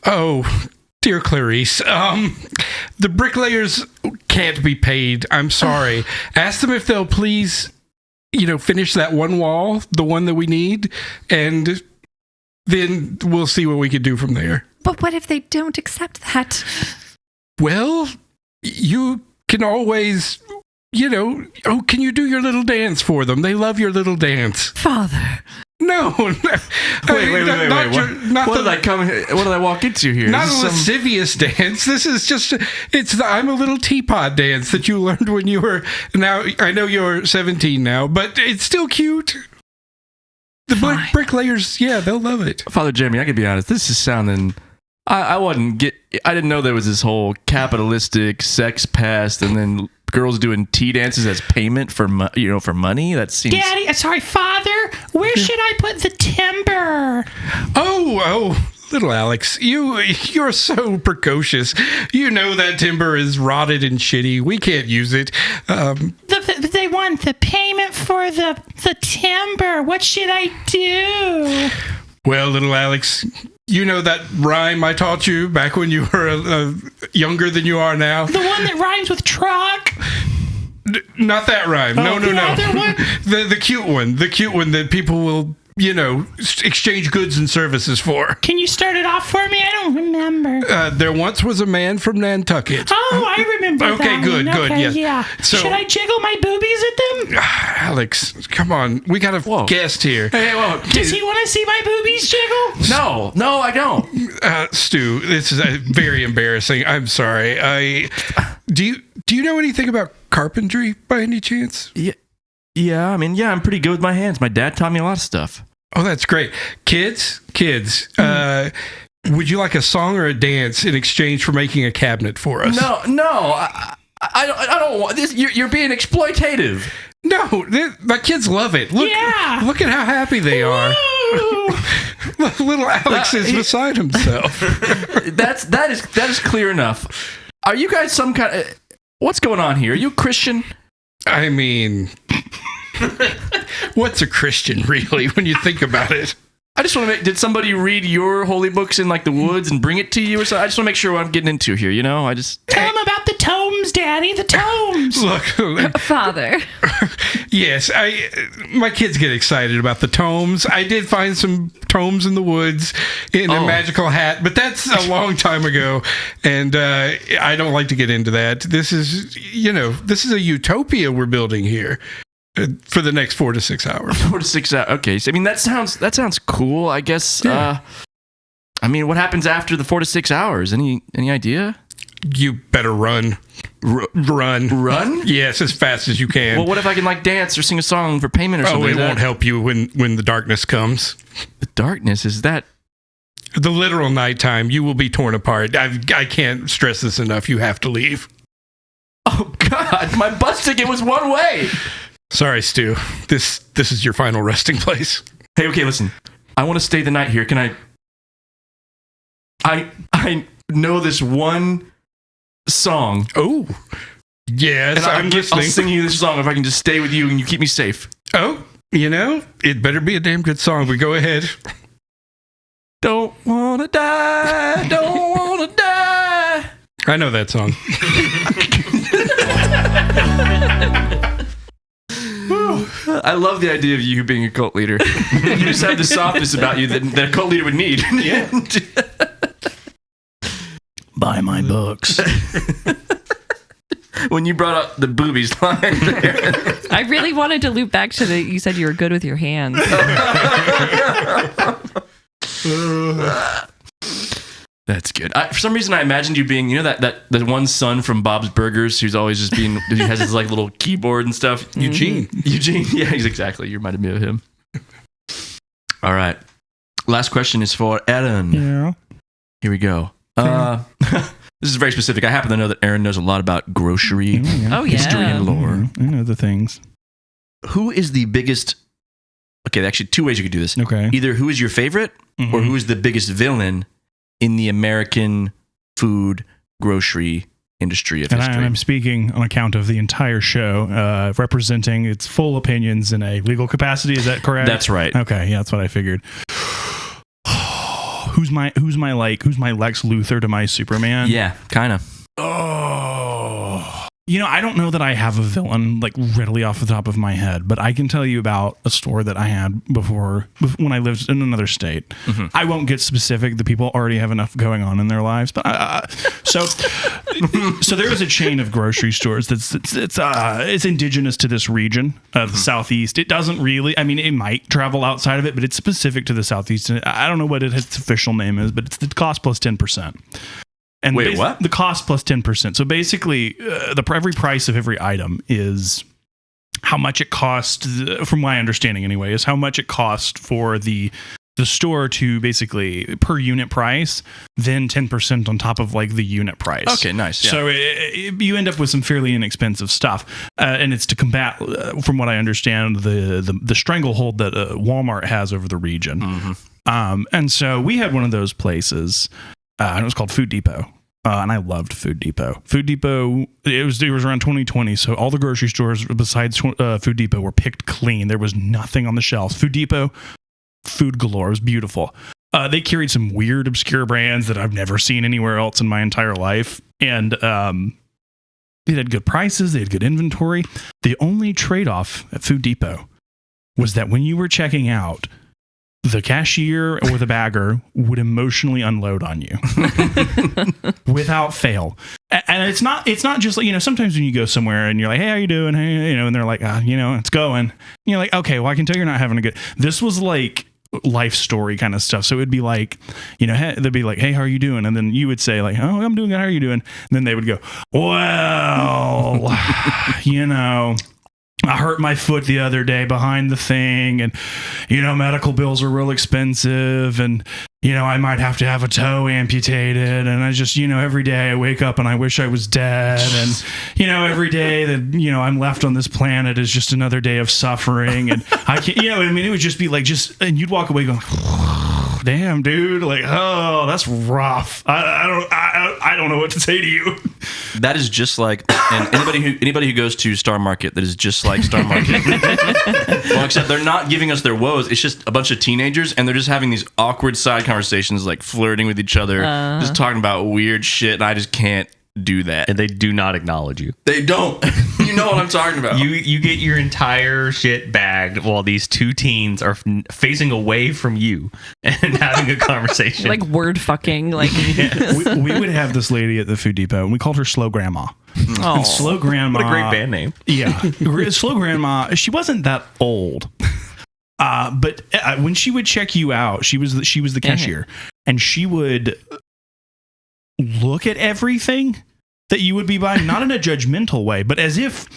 Oh, dear Clarice, the bricklayers can't be paid. I'm sorry. Ask them if they'll please, finish that one wall, the one that we need, and then we'll see what we can do from there. But what if they don't accept that? Well, you can always... can you do your little dance for them? They love your little dance. Father. No. Wait. What did I walk into here? Not a lascivious dance. This is just, I'm a little teapot dance that you learned when you were, now, I know you're 17 now, but it's still cute. The bricklayers, they'll love it. Father Jeremy, I can be honest, this is sounding... I didn't know there was this whole capitalistic sex past and then girls doing tea dances as payment for money. That seems... Daddy, sorry, Father, where should I put the timber? Oh, little Alex, you're so precocious. You know that timber is rotted and shitty. We can't use it. They want the payment for the timber. What should I do? Well, little Alex, you know that rhyme I taught you back when you were younger than you are now? The one that rhymes with truck? Not that rhyme. No. Other one? The cute one. The cute one that people will, exchange goods and services for. Can you start it off for me? I don't remember. There once was a man from Nantucket. Oh, I remember that. Okay, good, yeah. So, should I jiggle my boobies at them? Alex, come on. We got a guest here. Hey, whoa. Does he want to see my boobies jiggle? No, I don't. Stu, this is very embarrassing. I'm sorry. Do you know anything about carpentry by any chance? Yeah, I'm pretty good with my hands. My dad taught me a lot of stuff. Oh, that's great. Kids, would you like a song or a dance in exchange for making a cabinet for us? No, I don't want this. You're being exploitative. No, my kids love it. Look at how happy they are. Little Alex is beside himself. That is clear enough. Are you guys some kind of... What's going on here? Are you Christian? I mean... What's a Christian, really, when you think about it? I just want to make. Did somebody read your holy books in like the woods and bring it to you or something? I just want to make sure what I'm getting into here. You know, I just Tell him about the tomes, Daddy. The tomes. Look, Father. yes, my kids get excited about the tomes. I did find some tomes in the woods in a magical hat, but that's a long time ago, and I don't like to get into that. This is a utopia we're building here. For the next 4 to 6 hours. 4 to 6 hours. Okay, so I mean that sounds cool. I guess. Yeah. I mean, what happens after the 4 to 6 hours? Any idea? You better run. Run? Yes, as fast as you can. Well, what if I can like dance or sing a song for payment or something? Oh, it won't help you when the darkness comes. The darkness, is that? The literal nighttime. You will be torn apart. I can't stress this enough. You have to leave. Oh God, my bus ticket was one way. Sorry, Stu. This is your final resting place. Hey, okay, listen. I want to stay the night here. Can I know this one song. Oh, yes, And I'm listening. I'll sing you this song if I can just stay with you and you keep me safe. Oh, it better be a damn good song. But go ahead. Don't wanna die, don't wanna die. I know that song. I love the idea of you being a cult leader. You just have the softness about you that a cult leader would need. Yeah. Buy my books. When you brought up the boobies line there. I really wanted to loop back to you said you were good with your hands. That's good. For some reason, I imagined you being, that one son from Bob's Burgers who's always just being, he has his like little keyboard and stuff. Eugene. Yeah, he's exactly. You reminded me of him. All right. Last question is for Aaron. Yeah. Here we go. This is very specific. I happen to know that Aaron knows a lot about grocery Oh, history yeah. and lore. I know the things. Who is the biggest? Okay, actually, two ways you could do this. Okay. Either who is your favorite, or who is the biggest villain in the American food grocery industry of history. And I'm speaking on account of the entire show, representing its full opinions in a legal capacity. Is that correct? That's right. Okay, yeah, that's what I figured. Who's my Lex Luthor to my Superman? Yeah, kind of. Oh, I don't know that I have a villain like readily off the top of my head, but I can tell you about a store that I had before when I lived in another state. Mm-hmm. I won't get specific. The people already have enough going on in their lives, but so there is a chain of grocery stores it's indigenous to this region, the Southeast. It doesn't really. I mean, it might travel outside of it, but it's specific to the Southeast. And I don't know what its official name is, but it's the cost plus 10%. And wait, what? The cost plus 10%. So basically, every price of every item is how much it costs, from my understanding anyway, is how much it costs for the store to basically per unit price, then 10% on top of like the unit price. Okay, nice. Yeah. So you end up with some fairly inexpensive stuff, and it's to combat, from what I understand, the stranglehold that Walmart has over the region. Mm-hmm. And so we had one of those places. And it was called Food Depot. And I loved Food Depot. Food Depot, it was around 2020. So all the grocery stores besides Food Depot were picked clean. There was nothing on the shelves. Food Depot, food galore. It was beautiful. They carried some weird, obscure brands that I've never seen anywhere else in my entire life. And they had good prices. They had good inventory. The only trade-off at Food Depot was that when you were checking out, the cashier or the bagger would emotionally unload on you without fail. And it's not just like, sometimes when you go somewhere and you're like, hey, how you doing? Hey, and they're like, it's going. And you're like, okay, well, I can tell you're not having a good. This was like life story kind of stuff. So it'd be like, they'd be like, hey, how are you doing? And then you would say like, oh, I'm doing good. How are you doing? And then they would go, well, I hurt my foot the other day behind the thing, and medical bills are real expensive, and I might have to have a toe amputated, and I just every day I wake up and I wish I was dead, and every day that I'm left on this planet is just another day of suffering, and I can't it would just be like and you'd walk away going, damn dude, like, oh, that's rough. I don't know what to say to you. That is just like, and anybody who goes to Star Market, that is just like Star Market. Well, except they're not giving us their woes. It's just a bunch of teenagers, and they're just having these awkward side conversations, like flirting with each other, just talking about weird shit, and I just can't do that. And they do not acknowledge you. They don't. You know what I'm talking about. You get your entire shit bagged while these two teens are facing away from you and having a conversation. Like word fucking. Like we would have this lady at the Food Depot, and we called her Slow Grandma. And Slow Grandma. What a great band name. Yeah. Slow Grandma, she wasn't that old. But when she would check you out, she was the cashier, and she would look at everything that you would be buying, not in a judgmental way, but as if,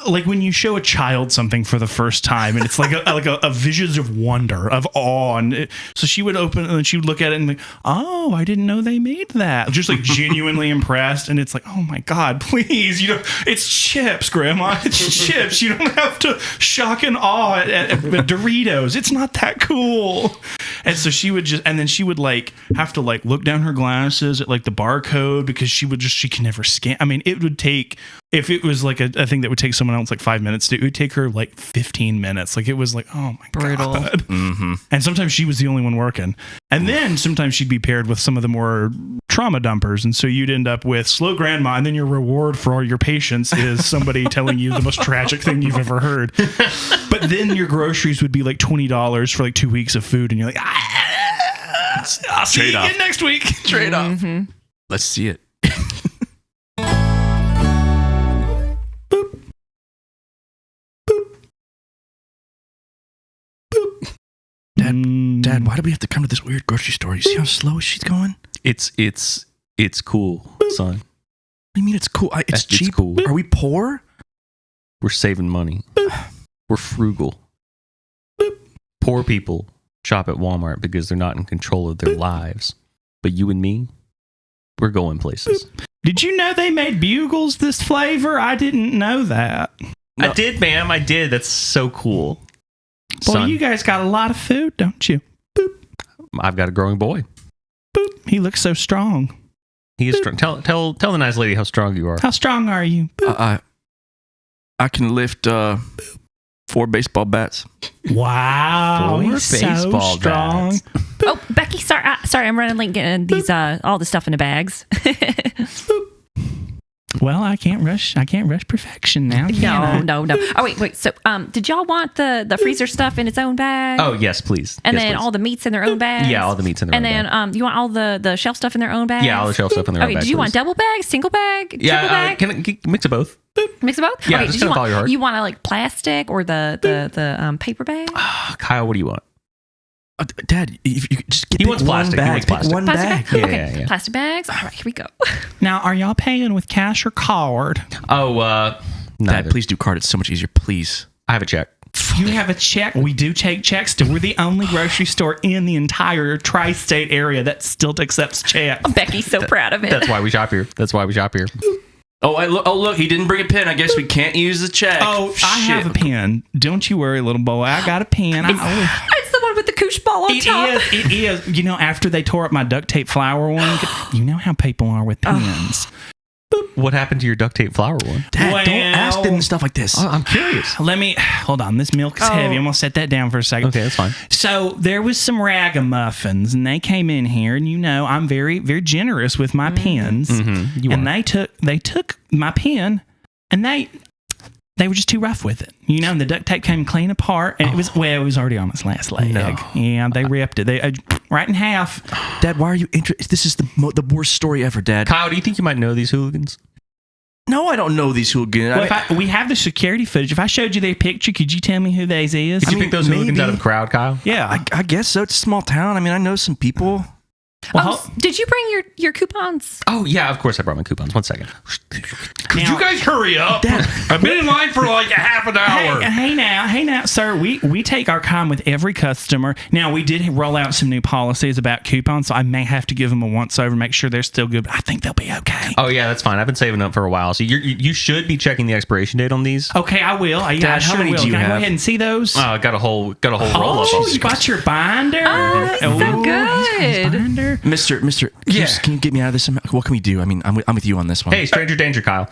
like when you show a child something for the first time, and it's like a visions of wonder, of awe, and so she would open and she would look at it and be, oh, I didn't know they made that. Just like genuinely impressed, and it's like, oh my god, please, it's chips, Grandma, it's chips. You don't have to shock and awe at Doritos. It's not that cool. And so she would she would like have to like look down her glasses at like the barcode because she can never scan. I mean, it would take. If it was like a thing that would take someone else like 5 minutes, it would take her like 15 minutes. Like it was like, oh my brutal. God. Mm-hmm. And sometimes she was the only one working. And then sometimes she'd be paired with some of the more trauma dumpers. And so you'd end up with Slow Grandma. And then your reward for all your patience is somebody telling you the most tragic thing you've ever heard. But then your groceries would be like $20 for like 2 weeks of food. And you're like, I'll see you again next week. Trade off. Let's see it. Dad, why do we have to come to this weird grocery store? You see how slow she's going? It's cool, son. What do you mean it's cool? It's cheap. It's cool. Are we poor? We're saving money. We're frugal. Poor people shop at Walmart because they're not in control of their lives. But you and me, we're going places. Did you know they made bugles this flavor? I didn't know that. No. I did, ma'am. I did. That's so cool. Boy, Son, you guys got a lot of food, don't you? Boop. I've got a growing boy. Boop. He looks so strong. He is strong. Tell the nice lady how strong you are. How strong are you? I can lift 4 baseball bats. Wow, 4 he's baseball so strong. bats. oh, Becky, sorry, I'm running late getting these all the stuff in the bags. Well, I can't rush perfection now. No. Oh wait. So, did y'all want the freezer stuff in its own bag? Oh yes, please. And yes, then please. all the meats in their own bags. Yeah, all the meats in their own bag. And then you want all the shelf stuff in their own bags. Yeah, all the shelf stuff in their own Okay. bag. Did you want please. double bag, single bag, triple bag? Can I mix of both? Mix of both. Yeah, okay, just kind of follow your heart. You want to like plastic or the paper bag? Kyle, what do you want? Dad, if you could just get He wants one plastic. He bag. wants Pick plastic. one Plastic bag. bag? Yeah. Plastic bags. All right, here we go. Now, are y'all paying with cash or card? Oh, Dad, neither. please do card. It's so much easier. Please. I have a check. You have a check. We do take checks. We're the only grocery store in the entire tri-state area that still accepts checks. Becky's so proud of it. That's why we shop here. Oh, look, he didn't bring a pen. I guess we can't use the check. Oh, I have a pen. Don't you worry, little boy. I got a pen. It's the one with the koosh ball on top. It is. You know, after they tore up my duct tape flower one, you know how people are with pens. What happened to your duct tape flower one? Dad, don't ask them stuff like this. I'm curious. Let me hold on. This milk is heavy. I'm gonna set that down for a second. Okay, that's fine. So there was some ragamuffins, and they came in here, and you know I'm very, very generous with my pens. Mm-hmm. And they took my pen, and they were just too rough with it, you know. And the duct tape came clean apart, and it was already on its last leg. No. Yeah, they ripped it. They right in half. Dad, why are you interested? This is the worst story ever, Dad. Kyle, do you think you might know these hooligans? No, I don't know these hooligans. Well, we have the security footage. If I showed you their picture, could you tell me who these is? Did you pick those hooligans maybe. out of the crowd, Kyle? Yeah. I guess so. It's a small town. I mean, I know some people. Well, Did you bring your coupons? Oh, yeah, of course I brought my coupons. 1 second. Could you guys hurry up? Dad. I've been in line for like a half an hour. Hey now, sir. We take our time with every customer. Now we did roll out some new policies about coupons, so I may have to give them a once over, make sure they're still good. But I think they'll be okay. Oh, yeah, that's fine. I've been saving up for a while. So you should be checking the expiration date on these. Okay, I will. Dad, how many do you Can I go have? ahead and see those? I got a whole roll up. Oh, you got your binder. Oh, so good. good. Mister, Yeah. can you get me out of this? What can we do? I mean, I'm with you on this one. Hey, stranger danger, Kyle.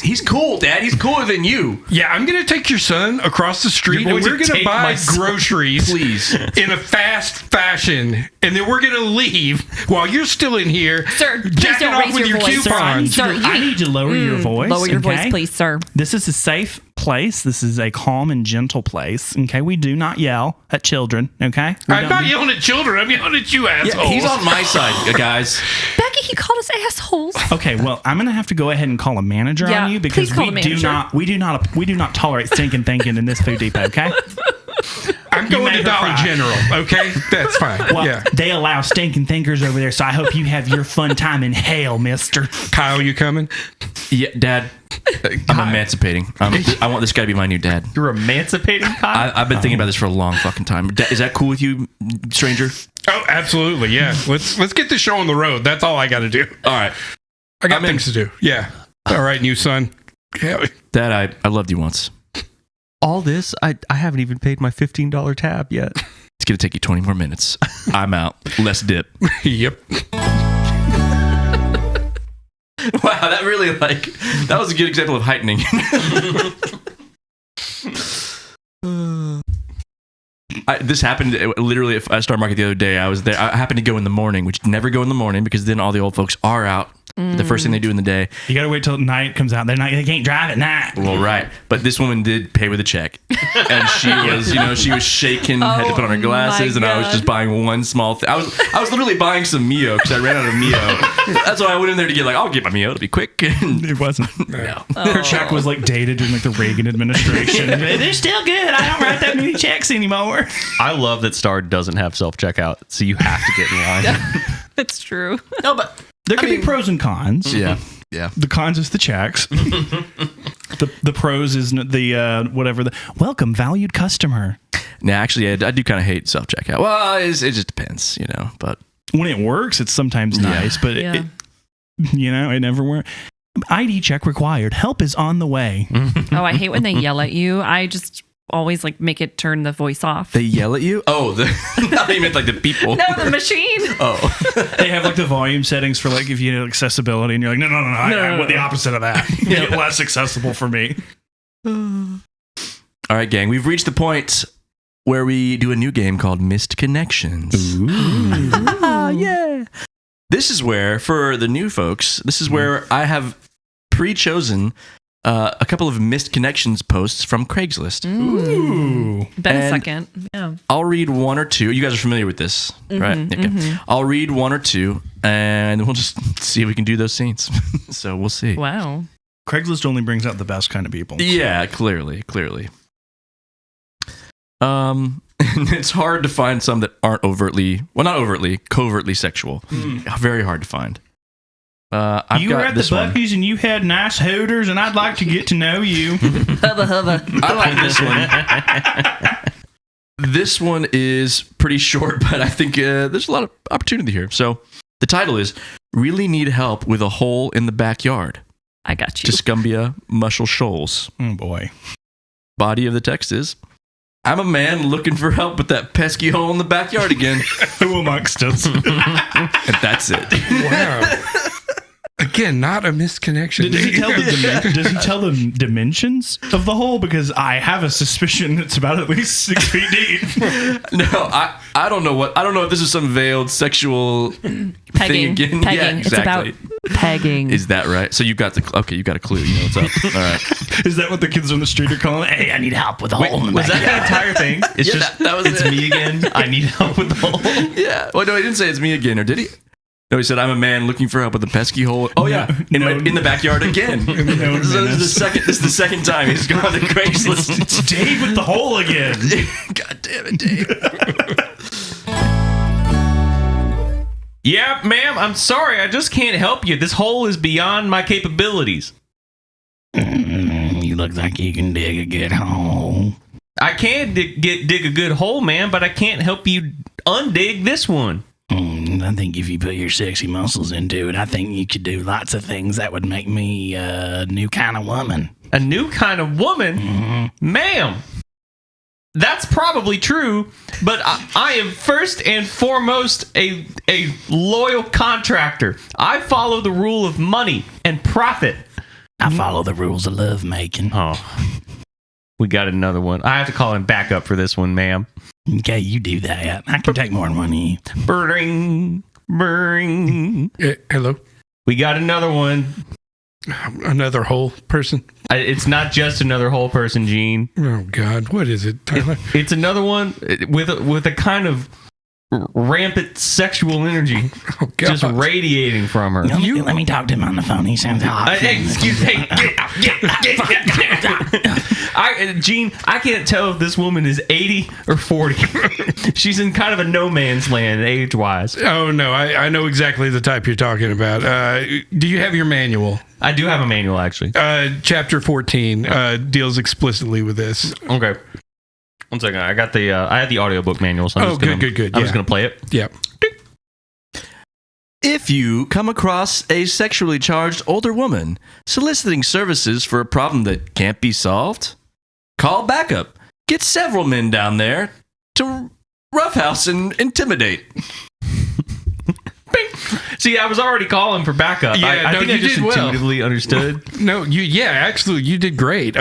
He's cool, Dad. He's cooler than you. Yeah, I'm going to take your son across the street You're and going we're to going to take my buy son? groceries Please. in a fast fashion. And then we're going to leave while you're still in here. Sir, please jacking don't off raise with your your voice. coupons. Sir, I need to lower your voice. Lower your voice, okay? please, sir. This is a safe place. This is a calm and gentle place. Okay, we do not yell at children. Okay, I'm not yelling at children. I'm yelling at you assholes. Yeah, he's on my side, guys. Becky, he called us assholes. Okay, well, I'm gonna have to go ahead and call a manager Yeah, on you please because call we a do manager. not tolerate stinking thinking in this food depot. Okay, I'm going made to her Dollar cry. General, okay? That's fine. well, yeah. they allow stinking thinkers over there, so I hope you have your fun time in hell, Mister. Kyle, you coming? Yeah, Dad. I'm emancipating. I want this guy to be my new dad. You're emancipating, Kyle? I've been thinking about this for a long fucking time. Is that cool with you, stranger? Oh, absolutely. Yeah. Let's get this show on the road. That's all I got to do. All right. I got things to do. Yeah. All right, new son. Yeah. Dad, I loved you once. All this, I haven't even paid my $15 tab yet. It's going to take you 20 more minutes. I'm out. Less dip. Yep. Wow, that really, that was a good example of heightening. This happened literally at Star Market the other day. I was there. I happened to go in the morning, which never go in the morning because then all the old folks are out. The first thing they do in the day. You gotta wait till night comes out. They can't drive at night. Well, right. But this woman did pay with a check. And she was, she was shaking, had to put on her glasses, and I was just buying one small thing. I was literally buying some Mio because I ran out of Mio. That's why I went in there to get I'll get my Mio. It'll be quick. It wasn't. No. Her check was dated during the Reagan administration. They're still good. I don't write that many checks anymore. I love that Star doesn't have self-checkout, so you have to get in line. That's true. No, but There could be pros and cons. yeah. The cons is the checks. the pros is the welcome valued customer. Nah, actually, I do kind of hate self-checkout. Well, it just depends, But When it works, it's sometimes nice, but Yeah. it never works. ID check required. Help is on the way. Oh, I hate when they yell at you. I just always make it turn the voice off. they yell at you? Oh, I thought you meant the people. No, the machine. Oh. They have the volume settings for if you know accessibility, and you're no, I want the opposite of that. Make it less accessible for me. All right, gang. We've reached the point where we do a new game called Missed Connections. Yeah. This is where, for the new folks, where I have pre-chosen a couple of missed connections posts from Craigslist. Ooh. Been a And- second. Yeah. I'll read one or two. You guys are familiar with this, right? Okay. I'll read one or two, and we'll just see if we can do those scenes. So we'll see. Wow. Craigslist only brings out the best kind of people. Yeah, clearly. It's hard to find some that aren't covertly sexual. Very hard to find. I've You got were at this the one. Buc-ee's and you had nice hooters, and I'd like to get to know you. I like this one. This one is pretty short, but I think there's a lot of opportunity here. So the title is "Really Need Help with a Hole in the Backyard." I got you. Tuscumbia, Muscle Shoals. Oh boy. Body of the text is, "I'm a man looking for help with that pesky hole in the backyard again." Who amongst us? And that's it. Wow. Again, not a misconnection. Does he tell the dimensions of the hole? Because I have a suspicion it's about at least 6 feet deep. No, I don't know if this is some veiled sexual thing Pegging. again. Pegging. Yeah, exactly. It's about pegging. Is that right? So you got a clue. You know what's up. All right. Is that what the kids on the street are calling? Hey, I need help with a hole in the Was that backyard. the entire thing? It's Yeah, just that was it's it. me again. I need help with the hole. Yeah. Well, no, he didn't say it's me again, or did he? No, he said, "I'm a man looking for help with the pesky hole." Oh yeah, in the backyard again. So this is the second time he's gone to Craigslist. It's Dave with the hole again. God damn it, Dave. Yeah, ma'am, I'm sorry. I just can't help you. This hole is beyond my capabilities. You look like you can dig a good hole. I can dig a good hole, man, but I can't help you undig this one. I think if you put your sexy muscles into it, I think you could do lots of things that would make me a new kind of woman. A new kind of woman? Ma'am, that's probably true, but I am first and foremost a loyal contractor. I follow the rule of money and profit. I follow the rules of love making. Oh, we got another one. I have to call him back up for this one, ma'am. Okay, you do that. I can take more than one of you. Burring. Hello? We got another one. Another whole person? It's not just another whole person, Gene. Oh, God. What is it, Tyler? It's another one with a kind of rampant sexual energy Oh, God. just radiating from her. Let me talk to him on the phone. He sounds hot. Excuse me. Gene, I can't tell if this woman is 80 or 40. She's in kind of a no man's land age-wise. Oh, no. I know exactly the type you're talking about. Do you have your manual? I do have a manual, actually. Chapter 14 deals explicitly with this. Okay. One second. I got I had the audiobook manual, so I'm good. I'm just going to play it. Yeah. If you come across a sexually charged older woman soliciting services for a problem that can't be solved, call backup. Get several men down there to roughhouse and intimidate. See, I was already calling for backup. Yeah, I think I just intuitively understood. No, actually, you did great.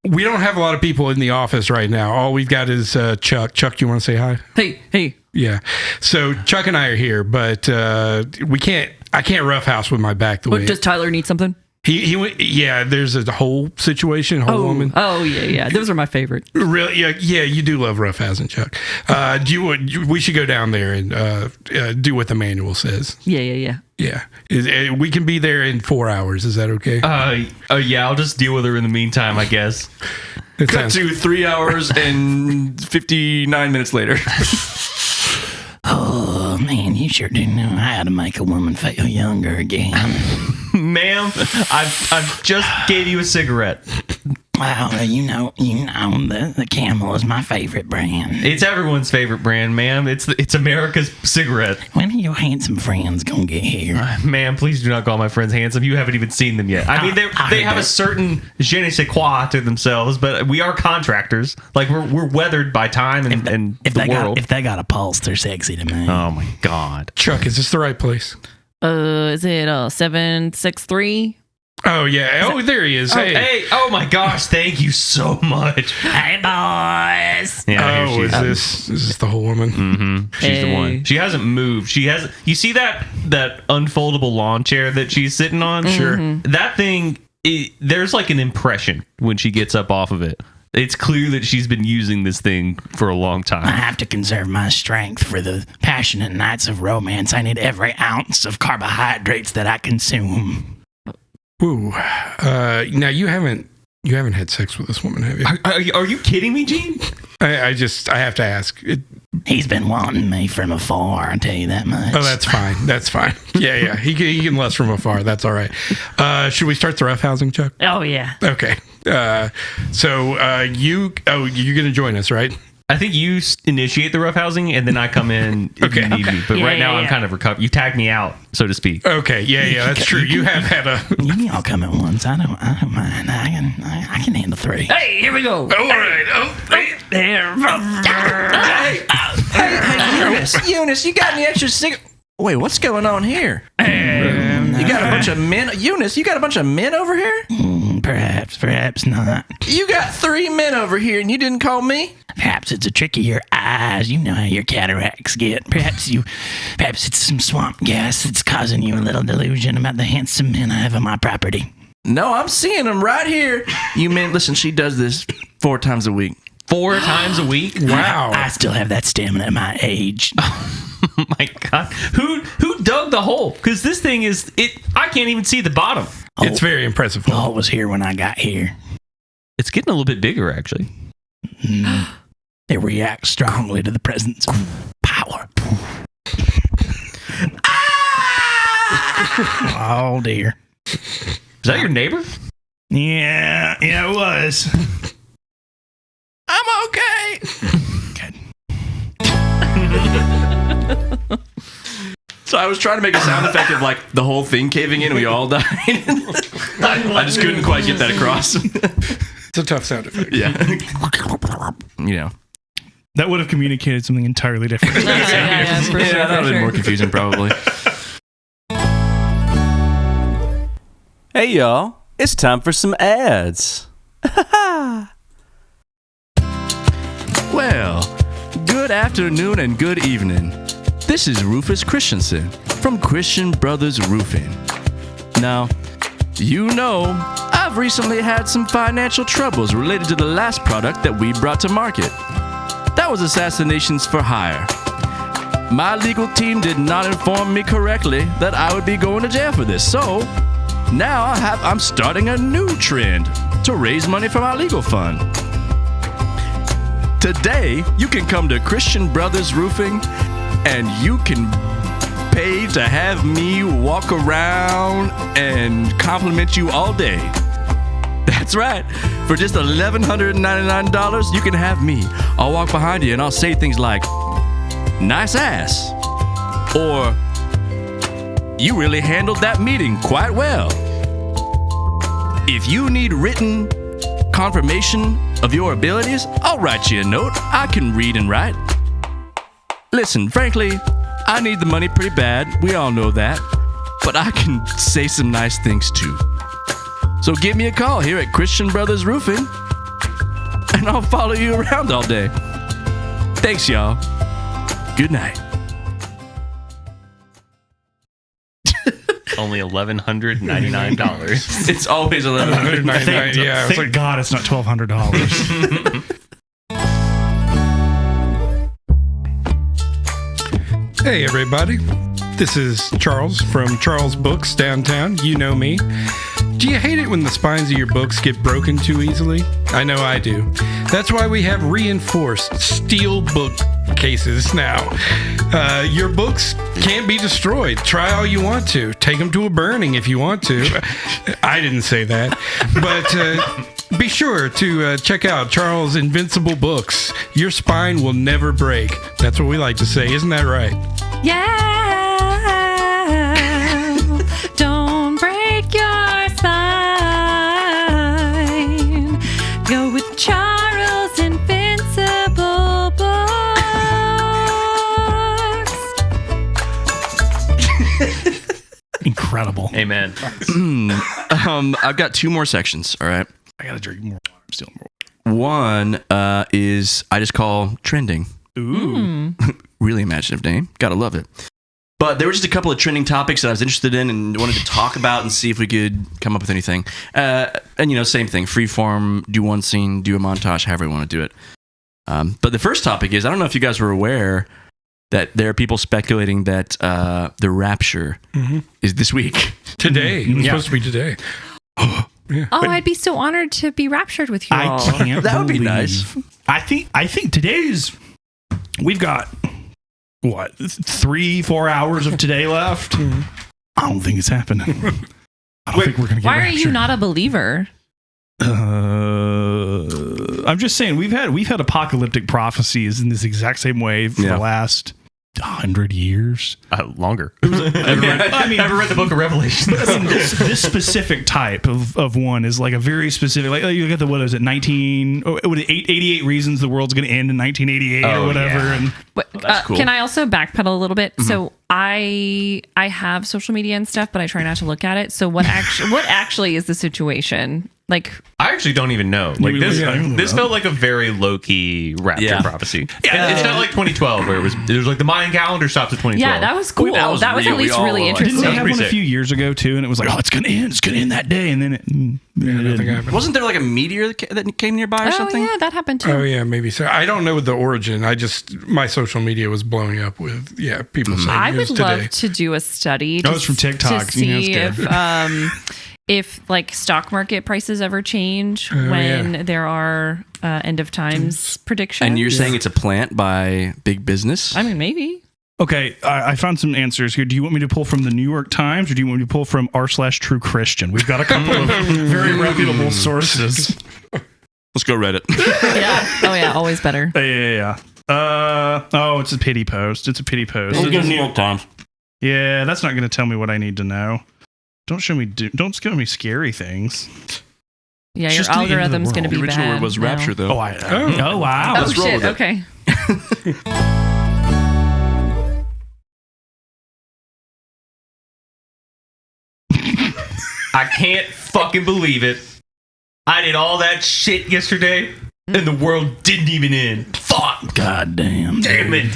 We don't have a lot of people in the office right now. All we've got is Chuck. Chuck, you want to say hi? Hey. Yeah. So Chuck and I are here, but I can't roughhouse with my back the way. Does Tyler need something? He went. Yeah. There's a whole situation, woman. Oh yeah. Those are my favorite. Really? Yeah. You do love roughhousing, Chuck. We should go down there and do what the manual says. Yeah. Yeah. We can be there in 4 hours. Is that okay? Yeah, I'll just deal with her in the meantime, I guess. Cut to 3 hours and 59 minutes later. Oh, man, you sure do know how to make a woman feel younger again. Ma'am, I've just gave you a cigarette. Well, you know the Camel is my favorite brand. It's everyone's favorite brand, ma'am. It's America's cigarette. When are your handsome friends gonna get here? Ma'am, please do not call my friends handsome. You haven't even seen them yet. I mean, they have a certain je ne sais quoi to themselves, but we are contractors. Like, we're weathered by time and the world. If they got a pulse, they're sexy to me. Oh, my God. Chuck, is this the right place? Is it 763? Oh, yeah. Oh, there he is. Hey. Oh, my gosh. Thank you so much. Hey, boys. Yeah, is this the whole woman? Mm-hmm. She's the one. She hasn't moved. You see that unfoldable lawn chair that she's sitting on? Sure. That thing, there's like an impression when she gets up off of it. It's clear that she's been using this thing for a long time. I have to conserve my strength for the passionate nights of romance. I need every ounce of carbohydrates that I consume. Ooh. Now you haven't had sex with this woman, have you? Are you kidding me, Gene? I have to ask. He's been wanting me from afar, I'll tell you that much. Oh, that's fine. That's fine. Yeah. He can lust from afar. That's all right. Should we start the roughhousing, Chuck? Oh yeah. Okay. You're going to join us, right? I think you initiate the roughhousing, and then I come in if you need me. But right now, I'm kind of recovered. You tagged me out, so to speak. Okay, yeah, that's true. You have had a. You can all come at once. I don't mind. I can handle 3. Hey, here we go. All right. Hey, Eunice, you got any extra cigarettes? Wait, what's going on here? You got a bunch of men. Eunice, you got a bunch of men over here? Perhaps not. You got 3 men over here and you didn't call me? Perhaps it's a trick of your eyes. You know how your cataracts get. Perhaps it's some swamp gas that's causing you a little delusion about the handsome men I have on my property. No, I'm seeing them right here. You men, listen, she does this 4 times a week. 4 times a week? Wow. I still have that stamina at my age. Oh my God. Who dug the hole? Because this thing I can't even see the bottom. It's very impressive. The hole was here when I got here. It's getting a little bit bigger, actually. It reacts strongly to the presence of power. Oh, dear. Is that your neighbor? Yeah, it was. I'm okay. Good. So I was trying to make a sound effect of like the whole thing caving in and we all died. I just couldn't quite get that across. It's a tough sound effect. Yeah. You know. That would have communicated something entirely different. Yeah, for sure, That would have been more confusing, probably. Hey y'all, it's time for some ads. Well, good afternoon and good evening. This is Rufus Christensen from Christian Brothers Roofing. Now, you know, I've recently had some financial troubles related to the last product that we brought to market. That was Assassinations for Hire. My legal team did not inform me correctly that I would be going to jail for this, so now I'm starting a new trend to raise money for my legal fund. Today, you can come to Christian Brothers Roofing and you can pay to have me walk around and compliment you all day. That's right. For just $1,199, you can have me. I'll walk behind you and I'll say things like, nice ass. Or, you really handled that meeting quite well. If you need written confirmation of your abilities, I'll write you a note. I can read and write. Listen, frankly, I need the money pretty bad. We all know that. But I can say some nice things too. So give me a call here at Christian Brothers Roofing, and I'll follow you around all day. Thanks, y'all. Good night. Only $1,199. It's always $1,199. Yeah, Thank God it's not $1,200. Hey, everybody. This is Charles from Charles Books downtown. You know me. Do you hate it when the spines of your books get broken too easily? I know I do. That's why we have reinforced steel book cases now. Your books can't be destroyed. Try all you want to. Take them to a burning if you want to. I didn't say that. But be sure to check out Charles' Invincible Books. Your spine will never break. That's what we like to say. Isn't that right? Yeah. Don't break your spine. Go with Charles' Invincible Books. Incredible. Amen. I've got two more sections, all right? I gotta drink more. I'm still more. One is I just call trending. Ooh. Really imaginative name. Gotta love it. But there were just a couple of trending topics that I was interested in and wanted to talk about and see if we could come up with anything. And, you know, same thing. Freeform, do one scene, do a montage, however you want to do it. But the first topic is, I don't know if you guys were aware that there are people speculating that the Rapture is this week. Today. It was supposed to be today. Oh, I'd be so honored to be raptured with you all. I can't. That would be believe- nice. I think today's. We've got what 3-4 hours of today left. I don't think it's happening. I don't think we're gonna get. Why are you raptured. not a believer? I'm just saying we've had apocalyptic prophecies in this exact same way for the last 100 years. Longer. I mean, Ever read the book of Revelation? I mean, this specific type of one is like a very specific, like you get the, what is it, 88 reasons the world's going to end in 1988 or whatever. Yeah. And But, that's cool. Can I also backpedal a little bit? So I have social media and stuff, but I try not to look at it. So what actually is the situation? Like, I actually don't even know. Like Yeah. this felt like a very low key Rapture prophecy. Yeah. And it's not like 2012 where it was like the Mayan calendar stops at 2012. yeah, that was cool. that was That was at real. We least all really were like, didn't interesting. they have pretty one a sick. few years ago too? And it was like, oh, it's going to end that day. And then it Nothing happened. Wasn't there like a meteor that came nearby or Oh something? yeah, that happened too. Oh yeah, maybe so. I don't know the origin. My social media was blowing up with people saying I it was would today. love to do a study. Oh, it's from TikTok. To You know, see it's if like stock market prices ever change when there are end of times predictions. And you're saying it's a plant by big business? I mean, maybe. Okay, I found some answers here. Do you want me to pull from the New York Times or do you want me to pull from r/True Christian? We've got a couple of very reputable sources. Let's go Reddit. Yeah. Oh yeah, always better. Yeah. It's a pity post. It's a pity post. Let's go New York Times. Yeah, that's not going to tell me what I need to know. Don't show me scary things. Yeah, It's your just to the end of the algorithm's going to world. be The original bad word was now. Rapture, though. Oh wow. Oh Let's roll shit! with it. Okay. I can't fucking believe it. I did all that shit yesterday, and the world didn't even end. Fuck. God damn. Damn it.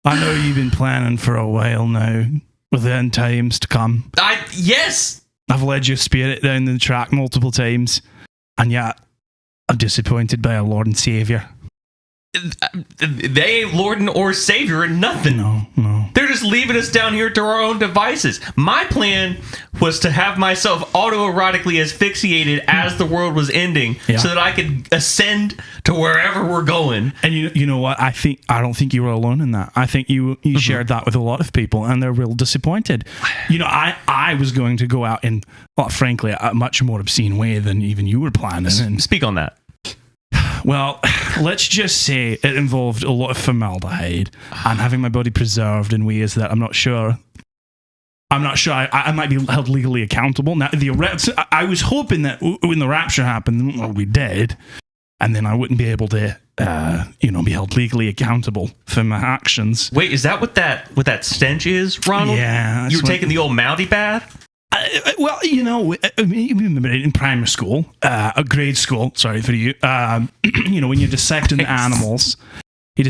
I know you've been planning for a while now, with the end times to come. Yes. I've led your spirit down the track multiple times, and yet I'm disappointed by our Lord and Savior. They ain't Lord or Savior or nothing. No. They're just leaving us down here to our own devices. My plan was to have myself autoerotically asphyxiated as the world was ending, Yeah. so that I could ascend to wherever we're going. And you know what? I don't think you were alone in that. I think you shared that with a lot of people, and they're real disappointed. You know, I was going to go out in, well, frankly, a much more obscene way than even you were planning. And, Speak on that. well, let's just say it involved a lot of formaldehyde and having my body preserved in ways that I'm not sure. I might be held legally accountable. Now, I was hoping that when the rapture happened, well, we did, and then I wouldn't be able to, be held legally accountable for my actions. Wait, is that what that stench is, Ronald? Yeah, You were taking the old Mountie bath? Well, in primary school, grade school, sorry for you, when you're dissecting the animals, and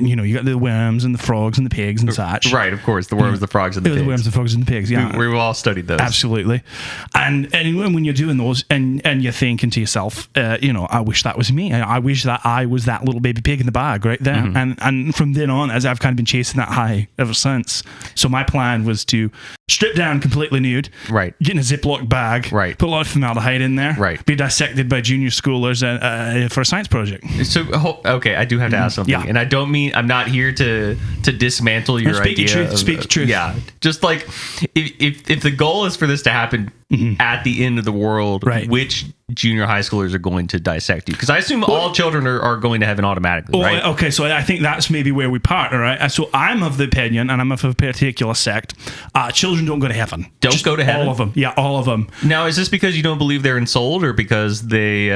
you got the worms and the frogs and the pigs and such. Right, of course. The worms, the frogs, and the pigs. The worms, the frogs, and the pigs, yeah. We've all studied those. Absolutely. And when you're doing those and you're thinking to yourself, I wish that was me. I wish that I was that little baby pig in the bag right there. Mm-hmm. And from then on, as I've kind of been chasing that high ever since. So my plan was to strip down completely nude, Right. get in a Ziploc bag, Right. put a lot of formaldehyde in there, Right. be dissected by junior schoolers for a science project. So, okay, I do have to ask something. Yeah. And I don't mean, I'm not here to dismantle your Speak the idea. truth, speak the truth. Yeah. Just like, if the goal is for this to happen at the end of the world, Right. which junior high schoolers are going to dissect you? Because I assume all children are going to heaven automatically, right? Okay, so I think that's maybe where we part, all right? So I'm of the opinion, and I'm of a particular sect, children don't go to heaven. Don't go to heaven? All of them. Yeah, all of them. Now, is this because you don't believe they're ensouled, or because they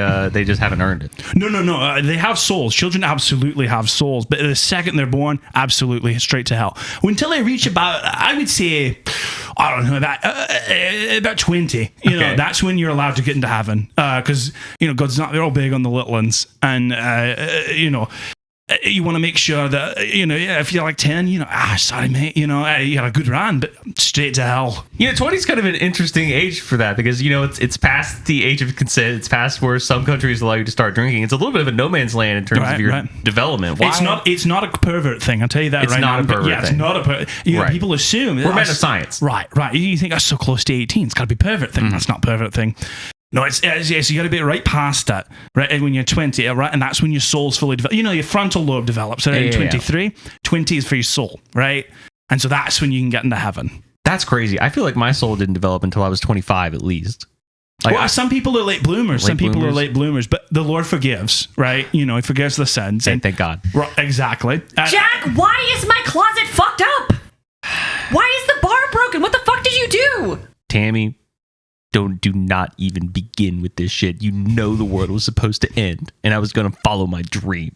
just haven't earned it? No. They have souls. Children absolutely have souls, but the second they're born, absolutely straight to hell. Until they reach about, I would say, I don't know, about 20. Okay. That's when you're allowed to get into heaven. Because, God's not, they're all big on the little ones. And, you want to make sure that, if you're like 10, sorry, mate, you had a good run, but straight to hell. 20 is kind of an interesting age for that, because it's past the age of consent. It's past where some countries allow you to start drinking. It's a little bit of a no man's land in terms of your development. Why? It's not a pervert thing. I'll tell you that It's right now. not a pervert Yeah, it's thing. not a pervert. Right. People assume We're men of science. Right. You think that's so close to 18. It's got to be pervert thing. That's not pervert thing. No, it's you got to be right past that, right? And when you're 20, right, and that's when your soul's fully developed. Your frontal lobe develops around 23. 20 is for your soul, right? And so that's when you can get into heaven. That's crazy. I feel like my soul didn't develop until I was 25 at least. Some people are late bloomers. Some people are late bloomers, but the Lord forgives, right? He forgives the sins. And thank God. Right, exactly. Jack, why is my closet fucked up? Why is the bar broken? What the fuck did you do? Tammy, do not even begin with this shit. You know the world was supposed to end, and I was going to follow my dream.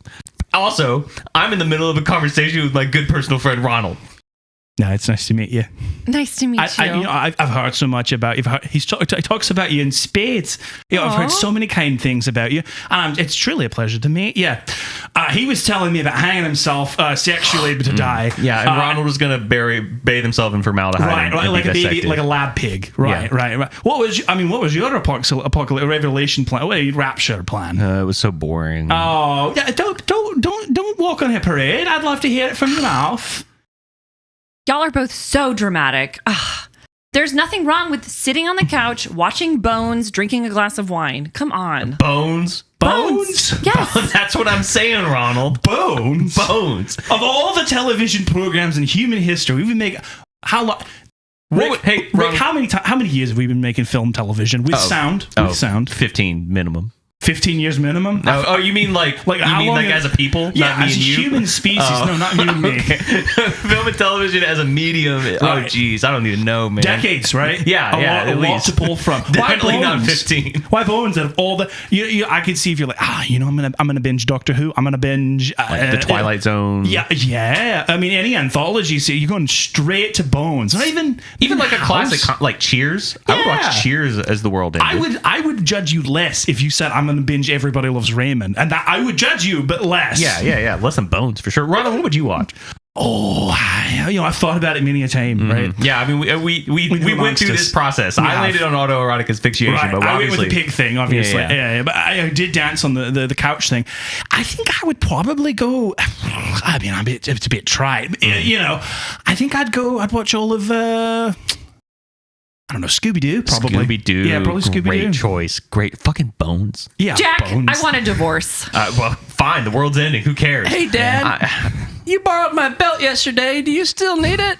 Also, I'm in the middle of a conversation with my good personal friend Ronald. No, it's nice to meet you. Nice to meet you. I've heard so much about you. He talks about you in spades. I've heard so many kind things about you. It's truly a pleasure to meet you. He was telling me about hanging himself sexually to die. Yeah, and Ronald was going to bathe himself in formaldehyde. Right, and like be a baby, dissected. like a lab pig. Right. What was your apocalypse revelation plan? What rapture plan? It was so boring. Oh, yeah, don't walk on a parade. I'd love to hear it from your mouth. Y'all are both so dramatic. Ugh. There's nothing wrong with sitting on the couch, watching Bones, drinking a glass of wine. Come on. Bones? Yes. That's what I'm saying, Ronald. Bones. Of Of all the television programs in human history, we've been making how long? Rick, Ronald, how many years have we been making film television with sound? With sound. 15 minimum. 15 years minimum. Oh, you mean like you how mean long like is- as a people? Yeah, not me as and a you? human species. No, not you and me. Film and television as a medium. Oh, Right. geez, I don't even know, man. Decades, right? Yeah, a at lot least. to pull from. Definitely Why not Bones? 15. Why Bones? Out of all the, I could see if you're like, I'm gonna binge Doctor Who. I'm gonna binge Like the Twilight Zone. Yeah. I mean, any anthology. So you're going straight to Bones. Not even Even like a classic like Cheers. I would Yeah. watch Cheers as the world ended. I would judge you less if you said I'm gonna binge Everybody Loves Raymond, and that I would judge you, but less. Yeah. Less than Bones for sure. Ronald, what would you watch? Oh, I've thought about it many a time, right? Yeah, I mean, we went amongst through us. this process. We I have. landed on autoerotic asphyxiation, Right. but I went obviously with the pig thing, obviously. Yeah. But I did dance on the couch thing. I think I would probably go. I mean, it's a bit trite. I think I'd watch all of. I don't know, Scooby-Doo, probably. Scooby-Doo. Yeah, probably Scooby-Doo. Great choice. Great fucking Bones. Yeah, Jack, Bones. I want a divorce. Well, fine. The world's ending. Who cares? Hey, Dad. You borrowed my belt yesterday. Do you still need it?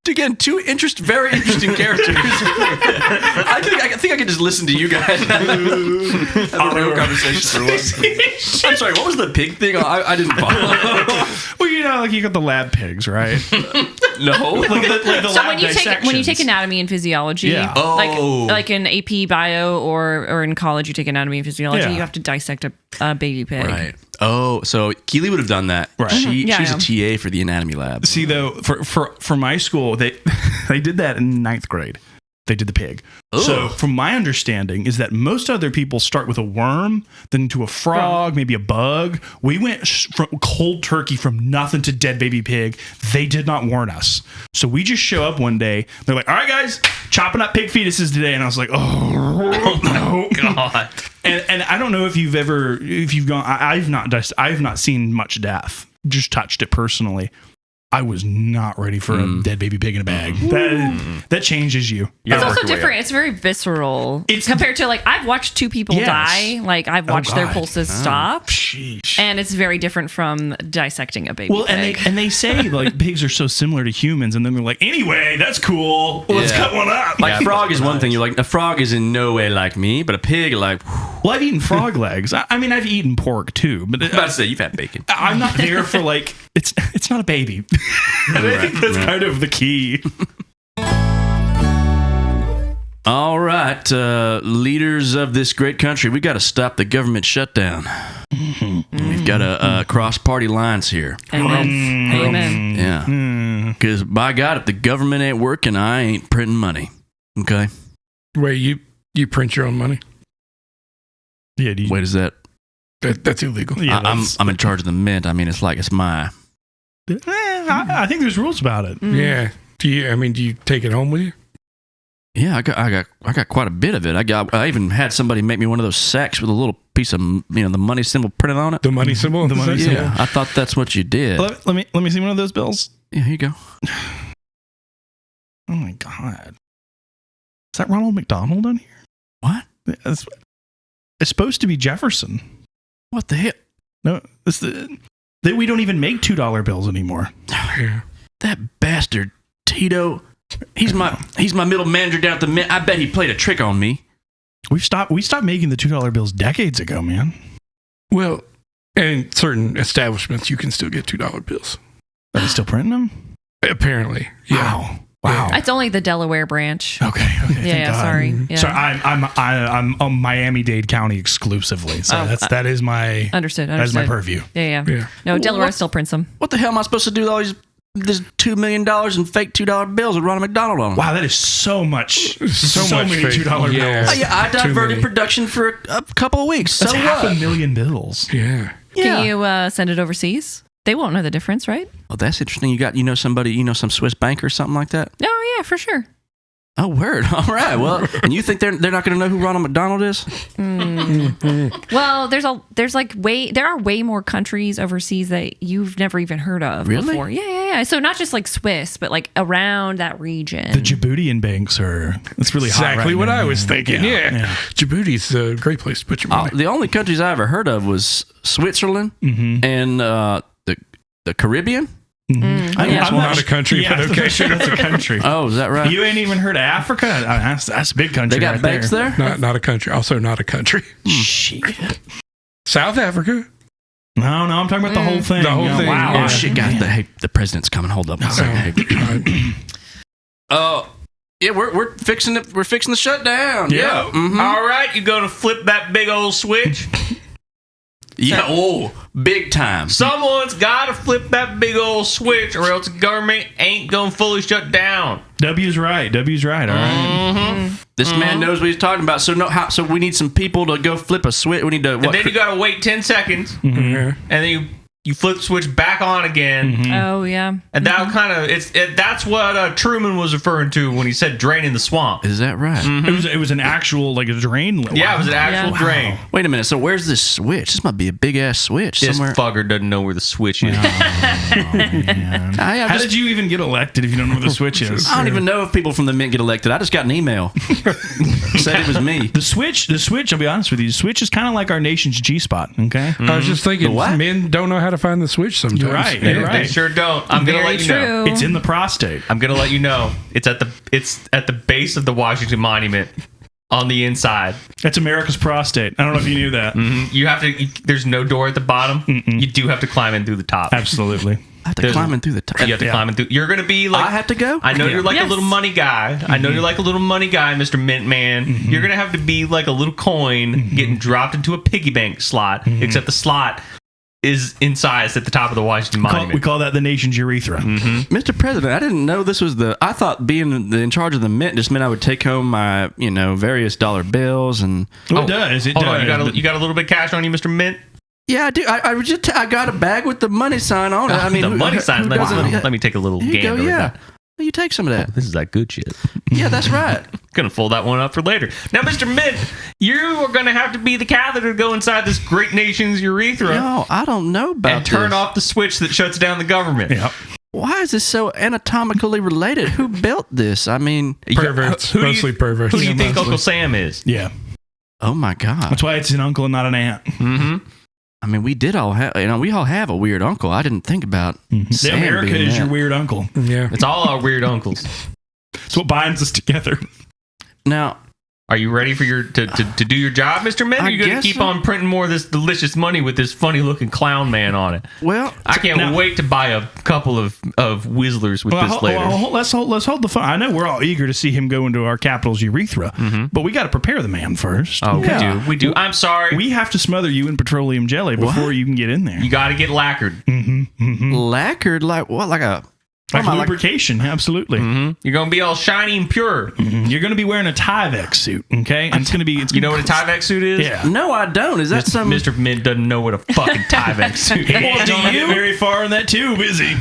Again, very interesting characters. I think I could just listen to you guys have real conversations for once. I'm sorry, what was the pig thing? I didn't follow. Well, like you got the lab pigs, right? No. like the So lab when you take dissections. anatomy and physiology, Yeah. like in AP Bio or in college, you take anatomy and physiology, Yeah. you have to dissect a baby pig. Right. Oh, so Keely would have done that. Right. Yeah, She's yeah. a TA for the anatomy lab. See, though, for my school, they did that in 9th grade. They did the pig. Ooh. So, from my understanding, is that most other people start with a worm, then to a frog, maybe a bug. We went from cold turkey from nothing to dead baby pig. They did not warn us. So we just show up one day. They're like, "All right, guys, chopping up pig fetuses today," and I was like, "Oh no, God. And I don't know if you've gone. I've not seen much death. Just touched it personally. I was not ready for a dead baby pig in a bag. That changes you. It's also different. It's very visceral. It's- compared to like I've watched two people Yes. die. Like I've watched their God. pulses stop, Sheesh. and it's very different from dissecting a baby Well, pig. and they say like pigs are so similar to humans, and then they're like, anyway, that's cool. Let's Yeah. cut one up. Like frog is one thing. You're like, a frog is in no way like me, but a pig, like, Well, I've eaten frog legs. I mean, I've eaten pork too, but I'm about to say, you've had bacon. I'm not there for like it's not a baby. I think that's kind of the key. All right, leaders of this great country, we got to stop the government shutdown. We've got to cross party lines here. Amen. Amen. Yeah. Because by God, if the government ain't working, I ain't printing money. Okay? Wait, you print your own money? Yeah, do you, Wait, is that? That's illegal. yeah, I'm in charge of the mint. I mean, it's like it's my. I think there's rules about it. Yeah. Do you take it home with you? Yeah, I got quite a bit of it. I even had somebody make me one of those sacks with a little piece of the money symbol printed on it. The money symbol? The money Is that- symbol. Yeah, I thought that's what you did. Let me see one of those bills. Yeah, here you go. Oh my God, is that Ronald McDonald on here? What? It's supposed to be Jefferson. What the hell? No, we don't even make $2 bills anymore. Yeah. That bastard Tito. He's my middle manager down at the mint. I bet he played a trick on me. We stopped making the $2 bills decades ago, man. Well, and in certain establishments, you can still get $2 bills. Are they still printing them? Apparently. Yeah. Wow. It's only the Delaware branch. Okay. Thank Yeah, God. sorry. Yeah. So I'm on Miami-Dade County exclusively. So that is my Understood. that is my purview. Yeah. Yeah. No, Delaware still prints them. What the hell am I supposed to do with all this $2 million in fake $2 bills with Ronald McDonald on them? Wow, that is so much. So much many fake- $2 yeah. bills. I Too diverted many. production for a couple of weeks. So That's what? 500,000 bills. Yeah. Can you send it overseas? They won't know the difference, right? Oh, that's interesting. You know somebody, some Swiss banker or something like that? Oh, yeah, for sure. Oh, word. All right. Well, and you think they're not going to know who Ronald McDonald is? Well, there are way more countries overseas that you've never even heard of Really? before. Yeah. So not just like Swiss, but like around that region. The Djiboutian banks it's really hot Exactly right what now. I was thinking. Yeah. Djibouti's a great place to put your money. The only countries I ever heard of was Switzerland and the Caribbean. I'm not a country, but okay. Sure that's a country. Oh, is that right? You ain't even heard of Africa? That's a big country. They got right banks there? Not a country. Also not a country. Shit. South Africa. No, I'm talking about the whole thing. The whole thing. Wow. Yeah. Oh shit, guys! The president's coming. Hold up. Oh, yeah, we're fixing it. We're fixing the shutdown. Yeah. Mhm. All right, you gonna flip that big old switch? Yeah. Oh, big time. Someone's gotta flip that big old switch, or else the government ain't gonna fully shut down. W's right. All right. This man knows what he's talking about. So so we need some people to go flip a switch. We need to. And then you gotta wait 10 seconds, and then you flip the switch back on again, Oh yeah. and that'll kind of that's what Truman was referring to when he said draining the swamp. Is that right? It was an actual like a drain. Yeah, it was an actual drain. Wait a minute. So where's this switch? This might be a big ass switch This somewhere. fucker doesn't know where the switch is. How did you even get elected if you don't know where the switch is? I don't even know if people from the Mint get elected. I just got an email. Said it was me. The switch. I'll be honest with you. The switch is kind of like our nation's G-spot. Okay. I was just thinking, men don't know how to find the switch sometimes. You're right. They sure don't. I'm gonna Very let you know. true. It's in the prostate. I'm gonna let you know. It's at the base of the Washington Monument on the inside. That's America's prostate. I don't know if you knew that. You have to. There's no door at the bottom. You do have to climb in through the top. Absolutely. I have to climb in through the top. You have to climb in through. You're gonna be like. I have to go? I know you're like a Yes. little money guy. I know you're like a little money guy, Mr. Mint Man. You're gonna have to be like a little coin getting dropped into a piggy bank slot, except the slot is incised at the top of the Washington Monument. We call that the nation's urethra. Mr. President, I didn't know this was I thought being in charge of the Mint just meant I would take home my, various dollar bills and. Well, it does. Hold on, you got a little bit of cash on you, Mr. Mint? Yeah, I do. I got a bag with the money sign on it. I mean, the money sign. who doesn't- Let me take a little Here you gander. go, at yeah. that. Well, you take some of that. This is that good shit. Yeah, that's right. Gonna fold that one up for later. Now, Mr. Mint, you are gonna have to be the catheter to go inside this great nation's urethra No, I don't know about and turn this. off the switch that shuts down the government. Yep. Why is this so anatomically related? Who built this? I mean, Perverts. Who do you- Mostly perverts. Who do you think Uncle Sam is? Yeah. oh my God. That's why it's an uncle and not an aunt. Mm-hmm. I mean, we did all have, we all have a weird uncle. I didn't think about Sam America being is that. your weird uncle. Yeah. It's all our weird uncles. It's what binds us together. Now, Are you ready for your to do your job, Mr. Mint? Or I are you going to guess keep so. on printing more of this delicious money with this funny looking clown man on it? well, I can't wait to buy a couple of Whizzlers with this later. Let's hold the phone. I know we're all eager to see him go into our capital's urethra, but we got to prepare the man first. Oh, Yeah. we do. I'm sorry. We have to smother you in petroleum jelly before you can get in there. You got to get lacquered. lacquered like what? Like a Like am I lubrication, absolutely. You're going to be all shiny and pure. You're going to be wearing a Tyvek suit, okay? And it's going to be. You know what a Tyvek suit is? Yeah. No, I don't. Is that some? Mr. Mint doesn't know what a fucking Tyvek suit is. Well, don't get very far in that tube, is he?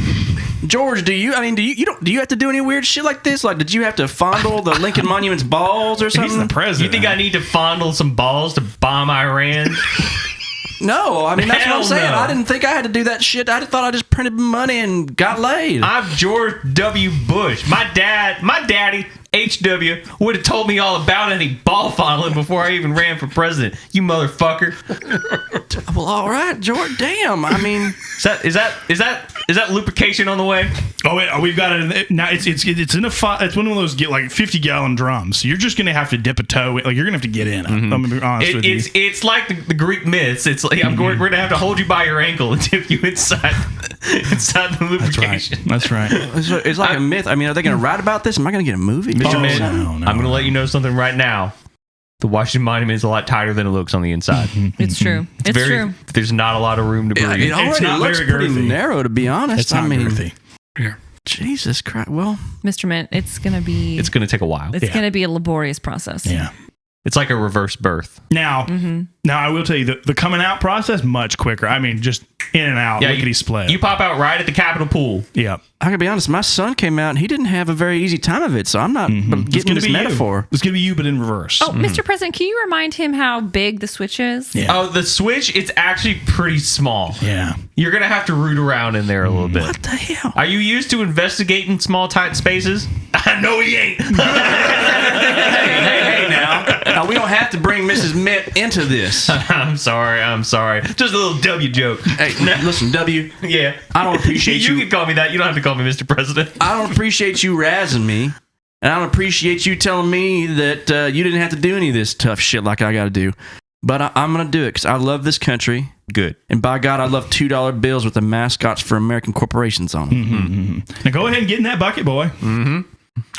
George, do you have to do any weird shit like this? Like, did you have to fondle the Lincoln Monument's balls or He's something? the president. You think I need to fondle some balls to bomb Iran? No, I mean that's what I'm Hell saying. no. I didn't think I had to do that shit. I thought I just printed money and got laid. I'm George W. Bush. My daddy, H.W., would have told me all about any ball fondling before I even ran for president. You motherfucker. Well, all right, George. Damn. I mean, Is that lubrication on the way? Oh, wait, we've got it now. It's in a it's one of those 50-gallon drums. So you're just gonna have to dip a toe. Like you're gonna have to get in it. I'm gonna be honest with you. It's like the Greek myths. It's like we're gonna have to hold you by your ankle and dip you inside the lubrication. That's right. it's like a myth. I mean, are they going to write about this? Am I going to get a movie? Mr. Mint, no, I'm gonna let you know something right now. The Washington Monument is a lot tighter than it looks on the inside. It's true. It's true. There's not a lot of room to breathe. It already not looks very pretty girthy. narrow, to be honest. It's not girthy. Jesus Christ. Well, Mr. Mint, it's gonna be. It's going to take a while. It's gonna be a laborious process. Yeah. It's like a reverse birth. Now I will tell you the coming out process much quicker. I mean, just in and out, lickety split. You pop out right at the Capitol pool. Yeah. I gotta be honest. My son came out and he didn't have a very easy time of it, so I'm not getting this metaphor. It's gonna be you, but in reverse. Oh, Mr. President, can you remind him how big the switch is? Yeah. Oh, the switch, it's actually pretty small. Yeah. You're going to have to root around in there a little bit. What the hell? Are you used to investigating small, tight spaces? I know he ain't. Hey now. Now, we don't have to bring Mrs. Mitt into this. I'm sorry. Just a little W joke. Hey, listen, W. Yeah. I don't appreciate you. You can call me that. You don't have to call me Mr. President. I don't appreciate you razzing me. And I don't appreciate you telling me that you didn't have to do any of this tough shit like I got to do. But I'm going to do it because I love this country. Good. And by God, I love $2 bills with the mascots for American corporations on them. Mm-hmm. Now go ahead and get in that bucket, boy. Mm-hmm.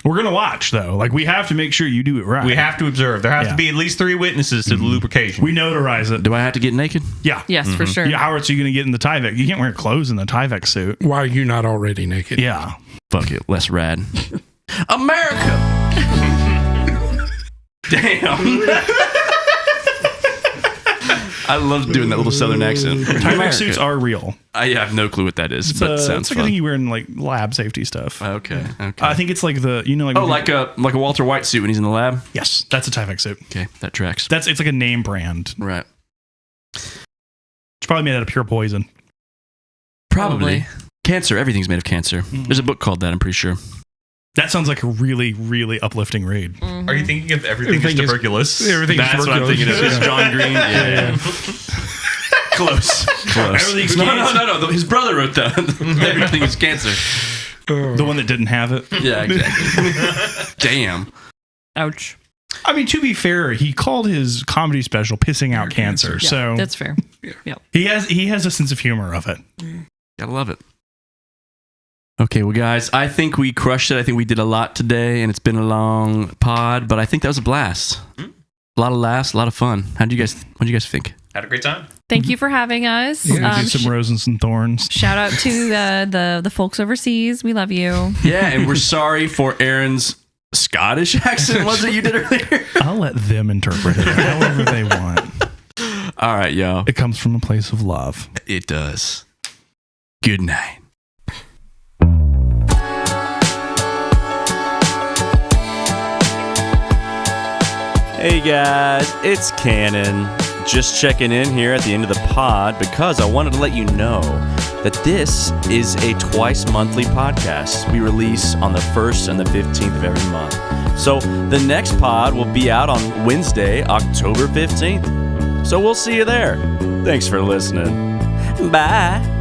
We're going to watch, though. Like, we have to make sure you do it right. We have to observe. There has Yeah. to be at least 3 witnesses to the lubrication. We notarize it. Do I have to get naked? Yeah. Yes, for sure. Yeah, how else are you going to get in the Tyvek? You can't wear clothes in the Tyvek suit. Why are you not already naked? Yeah. Fuck it. Less rad. America! Damn. I love doing that little southern accent. Tyvek suits are real. I have no clue what that is, but it sounds it's like a fun. thing you wear in like lab safety stuff. Okay. I think it's like the like like a Walter White suit when he's in the lab. yes, that's a Tyvek suit. Okay, that tracks. It's like a name brand. Right. It's probably made out of pure poison. Probably. Cancer. Everything's made of cancer. There's a book called that, I'm pretty sure. That sounds like a really, really uplifting read. Are you thinking of everything is tuberculosis? Everything is That's what I'm thinking of. Is John Green. Yeah. Close. Everything's No. His brother wrote that. Everything is cancer. The one that didn't have it. Yeah, exactly. Damn. Ouch. I mean, to be fair, he called his comedy special "Pissing Out Cancer," Yeah, so that's fair. he has a sense of humor of it. Gotta love it. Okay, well, guys, I think we crushed it. I think we did a lot today, and it's been a long pod, but I think that was a blast. A lot of laughs, a lot of fun. What do you guys think? Had a great time. Thank you for having us. We're gonna do some roses and thorns. Shout out to the folks overseas. We love you. Yeah, and we're sorry for Aaron's Scottish accent, was it you did earlier? I'll let them interpret it however they want. All right, y'all. It comes from a place of love. It does. Good night. Hey guys, it's Cannon. Just checking in here at the end of the pod because I wanted to let you know that this is a twice monthly podcast we release on the 1st and the 15th of every month. So the next pod will be out on Wednesday, October 15th. So we'll see you there. Thanks for listening. Bye.